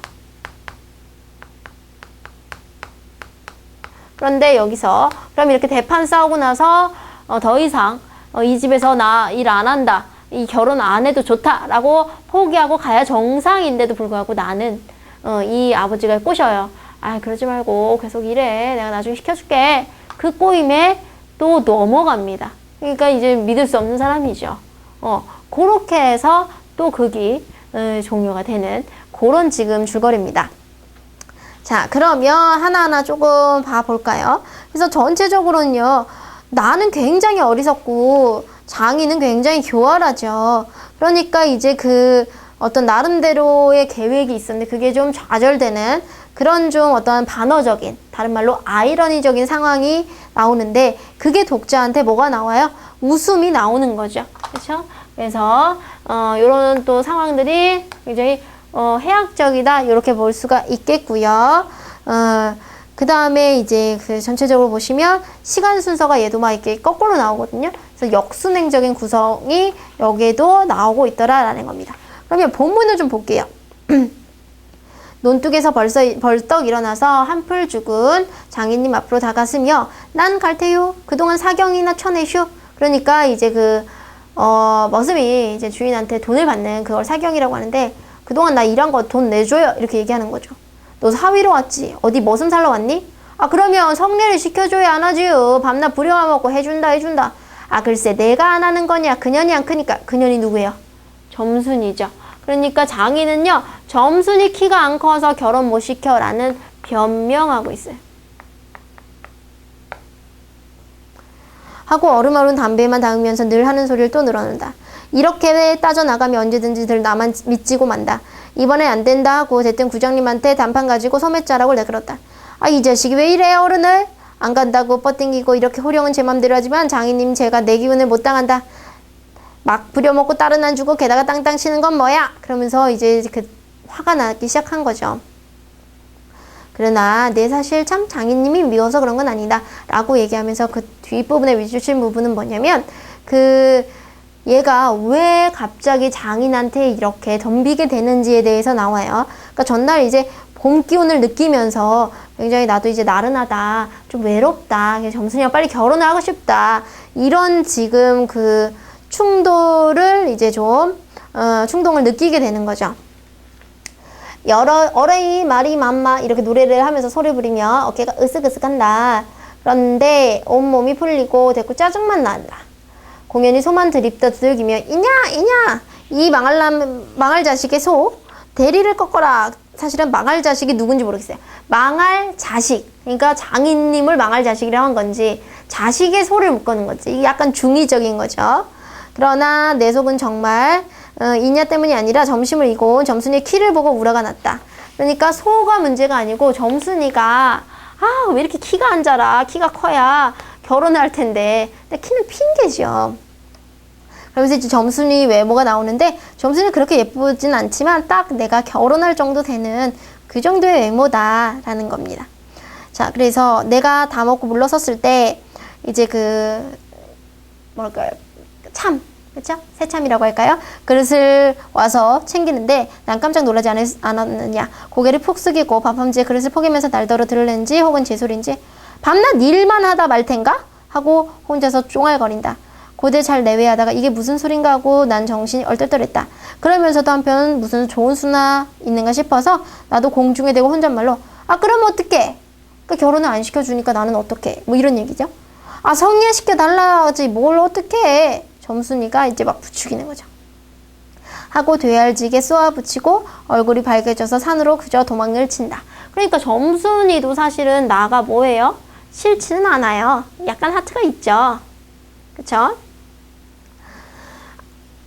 그런데 여기서 그럼 이렇게 대판 싸우고 나서 더 이상 이 집에서 나 일 안 한다, 이 결혼 안 해도 좋다라고 포기하고 가야 정상인데도 불구하고 나는 이 아버지가 꼬셔요. 그러지 말고 계속 일해. 내가 나중에 시켜줄게. 그 꼬임에 또 넘어갑니다. 그러니까 이제 믿을 수 없는 사람이죠. 그렇게 해서 또 극이 종료가 되는 그런 지금 줄거리입니다. 자, 그러면 하나하나 조금 봐볼까요? 그래서 전체적으로는요, 나는 굉장히 어리석고 장인은 굉장히 교활하죠. 그러니까 이제 그 어떤 나름대로의 계획이 있었는데 그게 좀 좌절되는 그런 좀 어떤 반어적인, 다른 말로 아이러니적인 상황이 나오는데, 그게 독자한테 뭐가 나와요? 웃음이 나오는 거죠. 그렇죠? 그래서 이런 또 상황들이 굉장히 해학적이다, 이렇게 볼 수가 있겠고요. 그 다음에 이제 그 전체적으로 보시면 시간 순서가 얘도 막 이렇게 거꾸로 나오거든요. 그래서 역순행적인 구성이 여기에도 나오고 있더라라는 겁니다. 그러면 본문을 좀 볼게요. 논뚝에서 벌떡 일어나서 한풀 죽은 장인님 앞으로 다가서며, 난 갈테요. 그동안 사경이나 쳐내슈. 그러니까 이제 머슴이 이제 주인한테 돈을 받는 그걸 사경이라고 하는데, 그동안 나 일한 거 돈 내줘요. 이렇게 얘기하는 거죠. 너 사위로 왔지? 어디 머슴 살러 왔니? 아, 그러면 성례를 시켜줘야 안 하지요. 밤낮 부려만 먹고 해준다. 아, 글쎄, 내가 안 하는 거냐? 그년이 안 크니까. 그년이 누구예요? 점순이죠. 그러니까 장인은요, 점순이 키가 안 커서 결혼 못 시켜라는 변명하고 있어요. 하고 어름어름 담배만 담으면서 늘 하는 소리를 또 늘어놓는다. 이렇게 따져나가면 언제든지 늘 나만 미치고 만다. 이번에 안 된다 하고 대뜸 구장님한테 단판 가지고 소매자락을 내걸었다. 아, 이 자식이 왜 이래 어른을? 안 간다고 뻗땡기고 이렇게 호령은 제 맘대로 하지만 장인님 제가 내 기운을 못 당한다. 막 부려먹고 딸은 안 주고 게다가 땅땅 치는 건 뭐야? 그러면서 이제 그 화가 나기 시작한 거죠. 그러나 내 사실 참 장인님이 미워서 그런 건 아니다 라고 얘기하면서 그 뒷부분에 위주신 부분은 뭐냐면 얘가 왜 갑자기 장인한테 이렇게 덤비게 되는지에 대해서 나와요. 그러니까 전날 이제 봄 기운을 느끼면서 굉장히 나도 이제 나른하다, 좀 외롭다, 점순이랑 빨리 결혼을 하고 싶다, 이런 지금 그 충돌을 이제 좀 충동을 느끼게 되는 거죠. 어레이 마리 맘마 이렇게 노래를 하면서 소리 부리며 어깨가 으쓱으쓱한다. 그런데 온몸이 풀리고 됐고 짜증만 난다. 공연히 소만 드립다 두들기며 이냐 이 망할 자식의 소 대리를 꺾어라. 사실은 망할 자식이 누군지 모르겠어요. 망할 자식, 그러니까 장인님을 망할 자식이라고 한 건지 자식의 소를 묶어놓은 건지 이게 약간 중의적인 거죠. 그러나 내 속은 정말 이냐 때문이 아니라 점심을 이고 온 점순이의 키를 보고 우라가 났다. 그러니까 소가 문제가 아니고 점순이가 왜 이렇게 키가 안 자라. 키가 커야 결혼을 할 텐데. 근데 키는 핑계죠. 그러면서 이제 점순이 외모가 나오는데 점순이 그렇게 예쁘진 않지만 딱 내가 결혼할 정도 되는 그 정도의 외모다라는 겁니다. 자, 그래서 내가 다 먹고 물러섰을 때 이제 뭐랄까요? 참, 그렇죠? 새참이라고 할까요? 그릇을 와서 챙기는데 난 깜짝 놀라지 않았느냐. 고개를 푹 숙이고 밥함지에 그릇을 포개면서 날더러 들을는지 혹은 제 소리인지 밤낮 일만 하다 말 텐가? 하고 혼자서 쫑알거린다. 고대 잘 내외하다가 이게 무슨 소린가 하고 난 정신이 얼떨떨했다. 그러면서도 한편 무슨 좋은 수나 있는가 싶어서 나도 공중에 대고 혼잣말로 그럼 어떡해? 결혼을 안 시켜주니까 나는 어떡해? 뭐 이런 얘기죠. 성례시켜달라지 뭘 어떡해? 점순이가 이제 막 부추기는 거죠. 하고 되알지게 쏘아붙이고 얼굴이 밝아져서 산으로 그저 도망을 친다. 그러니까 점순이도 사실은 나가 뭐예요? 싫지는 않아요. 약간 하트가 있죠. 그쵸?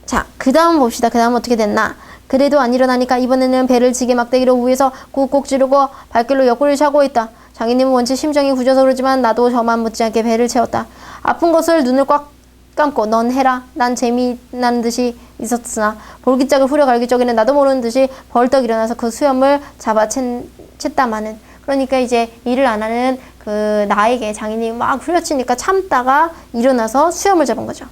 자, 그 다음 봅시다. 그 다음 어떻게 됐나? 그래도 안 일어나니까 이번에는 배를 지게 막대기로 위에서 꾹꾹 찌르고 발길로 옆구리를 차고 있다. 장인님은 원체 심정이 굳어서 그러지만 나도 저만 못지않게 배를 채웠다. 아픈 것을 눈을 꽉 감고 넌 해라. 난 재미난 듯이 있었으나 볼기짝을 후려 갈기적에는 나도 모르는 듯이 벌떡 일어나서 그 수염을 잡아챘다마는. 그러니까 이제 일을 안 하는 그 나에게 장인이 막 후려치니까 참다가 일어나서 수염을 잡은 거죠.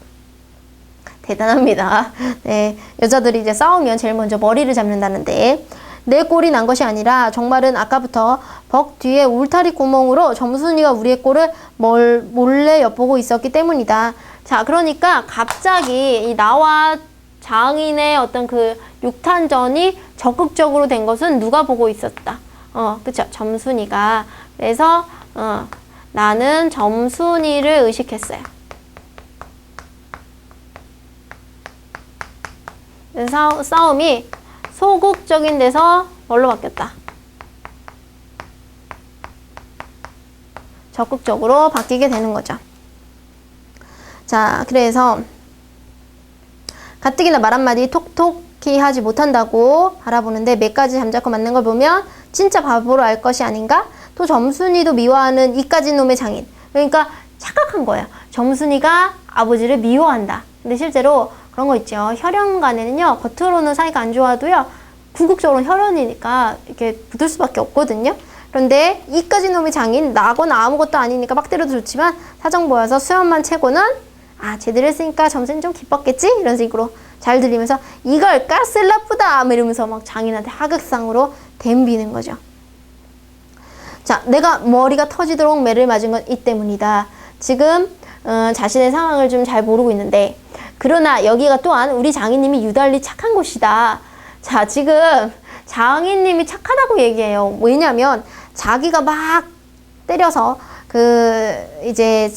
대단합니다. 네, 여자들이 이제 싸우면 제일 먼저 머리를 잡는다는데 내 꼴이 난 것이 아니라 정말은 아까부터 벅 뒤에 울타리 구멍으로 점순이가 우리의 꼴을 몰래 엿보고 있었기 때문이다. 자, 그러니까 갑자기 이 나와 장인의 어떤 그 육탄전이 적극적으로 된 것은 누가 보고 있었다. 그쵸. 점순이가. 그래서 나는 점순이를 의식했어요. 그래서 싸움이 소극적인 데서 뭘로 바뀌었다? 적극적으로 바뀌게 되는 거죠. 자, 그래서 가뜩이나 말 한마디 톡톡히 하지 못한다고 바라보는데 몇 가지 잠자코 맞는 걸 보면 진짜 바보로 알 것이 아닌가? 또 점순이도 미워하는 이까진 놈의 장인. 그러니까 착각한 거예요. 점순이가 아버지를 미워한다. 근데 실제로 그런 거 있죠. 혈연 간에는요, 겉으로는 사이가 안 좋아도요, 궁극적으로는 혈연이니까 이렇게 붙을 수밖에 없거든요. 그런데 이까진 놈의 장인, 나거나 아무것도 아니니까 막 때려도 좋지만 사정 보여서 수염만 채고는 제대로 했으니까 점수는 좀 기뻤겠지? 이런 식으로 잘 들리면서 이걸 까슬라쁘다 이러면서 막 장인한테 하극상으로 댐비는 거죠. 자, 내가 머리가 터지도록 매를 맞은 건 이 때문이다. 지금 자신의 상황을 좀 잘 모르고 있는데, 그러나 여기가 또한 우리 장인님이 유달리 착한 곳이다. 자, 지금 장인님이 착하다고 얘기해요. 왜냐면 자기가 막 때려서 이제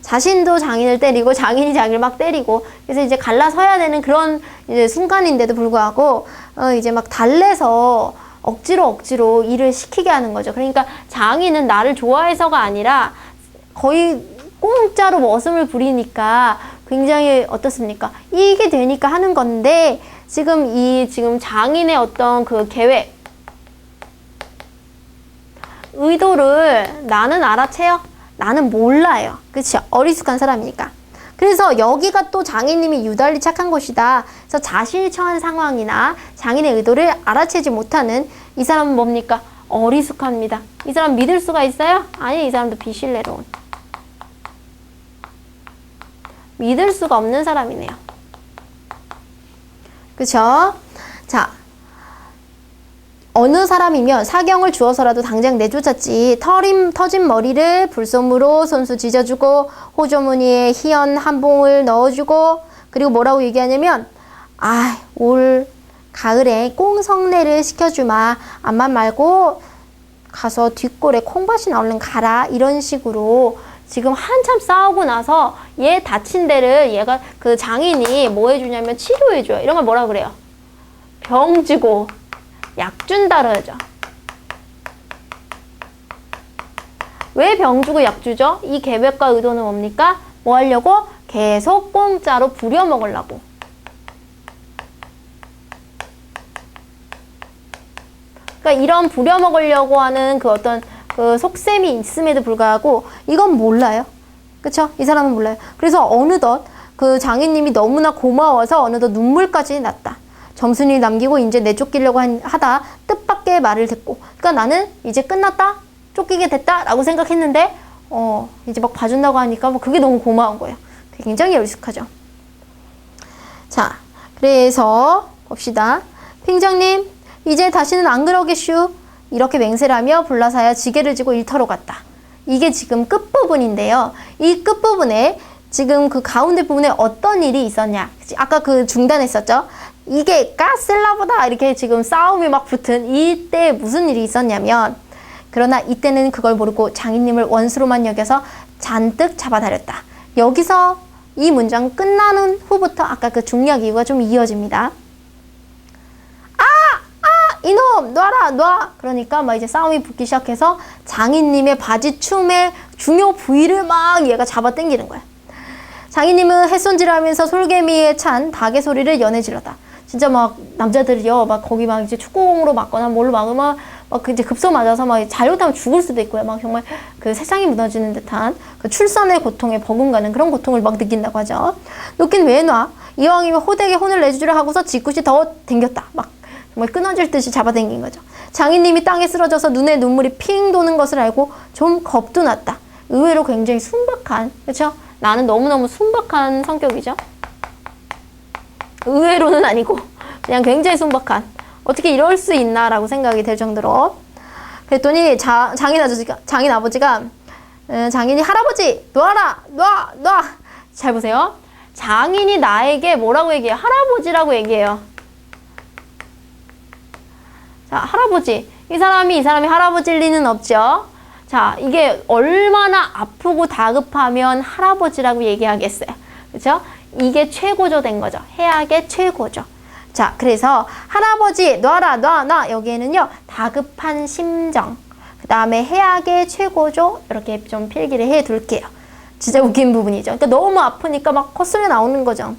자신도 장인을 때리고 장인이 자기를 막 때리고 그래서 이제 갈라서야 되는 그런 이제 순간인데도 불구하고 이제 막 달래서 억지로 일을 시키게 하는 거죠. 그러니까 장인은 나를 좋아해서가 아니라 거의 공짜로 머슴을 부리니까 굉장히 어떻습니까? 이익이 되니까 하는 건데 지금 장인의 어떤 그 계획, 의도를 나는 알아채요? 나는 몰라요. 그쵸? 어리숙한 사람이니까. 그래서 여기가 또 장인님이 유달리 착한 것이다. 그래서 자신이 처한 상황이나 장인의 의도를 알아채지 못하는 이 사람은 뭡니까? 어리숙합니다. 이 사람 믿을 수가 있어요? 아니, 이 사람도 비신뢰로운. 믿을 수가 없는 사람이네요. 그쵸? 자, 어느 사람이면 사경을 주어서라도 당장 내쫓았지. 터진 머리를 불솜으로 손수 지져주고 호조무늬에 희연 한 봉을 넣어주고 그리고 뭐라고 얘기하냐면 올 가을에 꽁성례를 시켜주마. 암만 말고 가서 뒷골에 콩밭이나 얼른 가라. 이런 식으로 지금 한참 싸우고 나서 얘 다친 데를 얘가 그 장인이 뭐 해주냐면 치료해줘요. 이런 걸 뭐라 그래요? 병 주고 약 준다 그러죠. 왜 병 주고 약 주죠? 이 계획과 의도는 뭡니까? 뭐 하려고? 계속 공짜로 부려먹으려고. 그러니까 이런 부려먹으려고 하는 그 어떤 그 속셈이 있음에도 불구하고 이건 몰라요. 그쵸? 이 사람은 몰라요. 그래서 어느덧 그 장인님이 너무나 고마워서 어느덧 눈물까지 났다. 점순이를 남기고 이제 내쫓기려고 하다 뜻밖의 말을 듣고 그러니까 나는 이제 끝났다? 쫓기게 됐다? 라고 생각했는데 이제 막 봐준다고 하니까 뭐 그게 너무 고마운 거예요. 굉장히 열숙하죠. 자, 그래서 봅시다. 팽장님 이제 다시는 안 그러겠슈. 이렇게 맹세하며 불라사야 지게를 지고 일터로 갔다. 이게 지금 끝부분인데요. 이 끝부분에 지금 그 가운데 부분에 어떤 일이 있었냐. 아까 그 중단했었죠. 이게 가슬라보다 이렇게 지금 싸움이 막 붙은 이때 무슨 일이 있었냐면 그러나 이때는 그걸 모르고 장인님을 원수로만 여겨서 잔뜩 잡아다렸다. 여기서 이 문장 끝나는 후부터 아까 그 중략 이유가 좀 이어집니다. 이놈 놔라 놔. 그러니까 막 이제 싸움이 붙기 시작해서 장인님의 바지춤의 중요 부위를 막 얘가 잡아 당기는 거야. 장인님은 햇손질하면서 솔개미에 찬 닭의 소리를 연해 질렀다. 진짜 막 남자들이요 막 거기 막 이제 축구공으로 맞거나 뭘로 막으면 막 이제 급소 맞아서 막 잘못하면 죽을 수도 있고요. 막 정말 그 세상이 무너지는 듯한 그 출산의 고통에 버금가는 그런 고통을 막 느낀다고 하죠. 놓긴 왜 놔? 이왕이면 호되게 혼을 내주주라 하고서 뒤끝이 더 당겼다. 막 정말 끊어질 듯이 잡아당긴 거죠. 장인님이 땅에 쓰러져서 눈에 눈물이 핑 도는 것을 알고 좀 겁도 났다. 의외로 굉장히 순박한, 그렇죠? 나는 너무너무 순박한 성격이죠. 의외로는 아니고 그냥 굉장히 순박한. 어떻게 이럴 수 있나라고 생각이 될 정도로. 그랬더니 장인 아버지가 장인이 할아버지 놔라 놔. 잘 보세요. 장인이 나에게 뭐라고 얘기해요? 할아버지라고 얘기해요. 자, 할아버지. 이 사람이 할아버지일 리는 없죠. 자, 이게 얼마나 아프고 다급하면 할아버지라고 얘기하겠어요. 그렇죠? 이게 최고조 된 거죠. 해악의 최고죠. 자, 그래서 할아버지 놔라 놔 여기에는요. 다급한 심정. 그 다음에 해악의 최고조 이렇게 좀 필기를 해 둘게요. 진짜 웃긴 부분이죠. 그러니까 너무 아프니까 막 콧소리 나오는 거죠.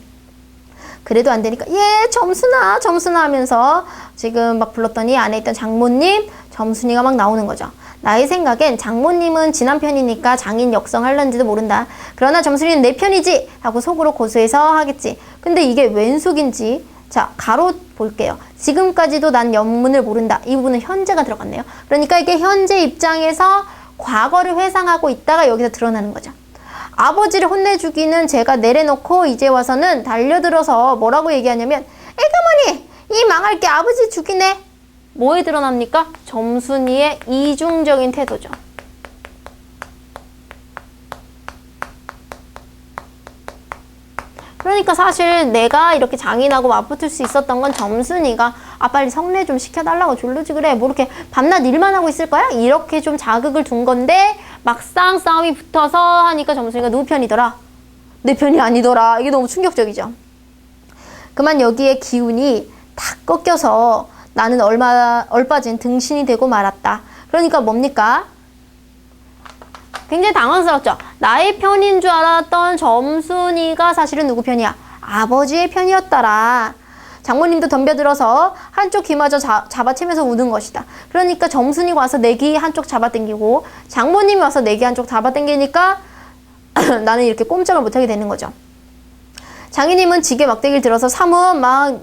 그래도 안 되니까 점순아 하면서 지금 막 불렀더니 안에 있던 장모님, 점순이가 막 나오는 거죠. 나의 생각엔 장모님은 지난 편이니까 장인 역성할런지도 모른다. 그러나 점순이는 내 편이지 하고 속으로 고소해서 하겠지. 근데 이게 웬 속인지 자 가로 볼게요. 지금까지도 난 연문을 모른다. 이 부분은 현재가 들어갔네요. 그러니까 이게 현재 입장에서 과거를 회상하고 있다가 여기서 드러나는 거죠. 아버지를 혼내주기는 제가 내려놓고 이제 와서는 달려들어서 뭐라고 얘기하냐면 애가머니 이 망할 게 아버지 죽이네. 뭐에 드러납니까? 점순이의 이중적인 태도죠. 그러니까 사실 내가 이렇게 장인하고 맞붙을 수 있었던 건 점순이가 빨리 성례 좀 시켜달라고 졸르지 그래. 뭐 이렇게 밤낮 일만 하고 있을 거야? 이렇게 좀 자극을 둔 건데 막상 싸움이 붙어서 하니까 점순이가 누구 편이더라? 내 편이 아니더라. 이게 너무 충격적이죠. 그만 여기에 기운이 탁 꺾여서 나는 얼빠진 등신이 되고 말았다. 그러니까 뭡니까? 굉장히 당황스럽죠. 나의 편인 줄 알았던 점순이가 사실은 누구 편이야? 아버지의 편이었더라. 장모님도 덤벼들어서 한쪽 귀마저 잡아채면서 우는 것이다. 그러니까 점순이가 와서 내 귀 한쪽 잡아당기고 장모님이 와서 내 귀 한쪽 잡아당기니까 나는 이렇게 꼼짝을 못하게 되는 거죠. 장인님은 지게 막대기를 들어서 사뭇 막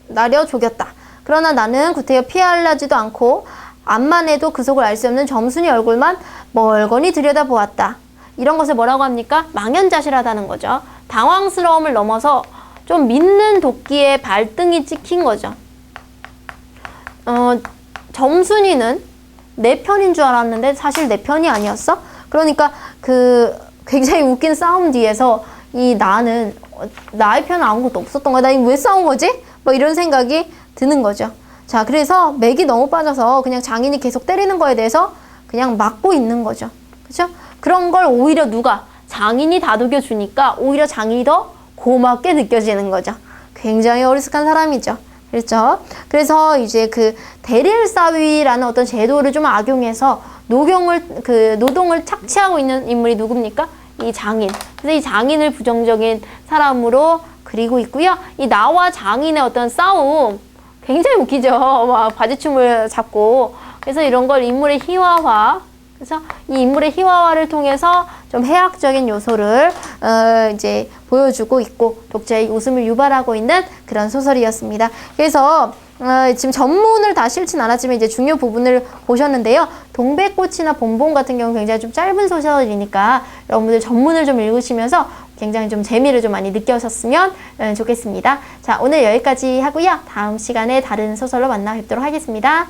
나려 조겼다. 그러나 나는 구태여 피하려지도 않고 암만 해도 그 속을 알 수 없는 점순이 얼굴만 멀거니 들여다보았다. 이런 것을 뭐라고 합니까? 망연자실하다는 거죠. 당황스러움을 넘어서 좀 믿는 도끼에 발등이 찍힌 거죠. 점순이는 내 편인 줄 알았는데 사실 내 편이 아니었어? 그러니까 그 굉장히 웃긴 싸움 뒤에서 이 나는 나의 편은 아무것도 없었던 거야. 나 이거 왜 싸운 거지? 뭐 이런 생각이 드는 거죠. 자, 그래서 맥이 너무 빠져서 그냥 장인이 계속 때리는 거에 대해서 그냥 막고 있는 거죠. 그죠? 그런 걸 오히려 누가? 장인이 다독여 주니까 오히려 장인이 더 고맙게 느껴지는 거죠. 굉장히 어리숙한 사람이죠. 그렇죠? 그래서 이제 그 대릴사위라는 어떤 제도를 좀 악용해서 노동을 착취하고 있는 인물이 누굽니까? 이 장인. 그래서 이 장인을 부정적인 사람으로 그리고 있고요. 이 나와 장인의 어떤 싸움 굉장히 웃기죠. 막 바지춤을 잡고. 그래서 이런 걸 인물의 희화화. 그래서 이 인물의 희화화를 통해서 좀 해학적인 요소를 이제 보여주고 있고 독자의 웃음을 유발하고 있는 그런 소설이었습니다. 그래서 지금 전문을 다 실진 않았지만 이제 중요 부분을 보셨는데요. 동백꽃이나 봄봄 같은 경우는 굉장히 좀 짧은 소설이니까 여러분들 전문을 좀 읽으시면서 굉장히 좀 재미를 좀 많이 느끼셨으면 좋겠습니다. 자, 오늘 여기까지 하고요. 다음 시간에 다른 소설로 만나 뵙도록 하겠습니다.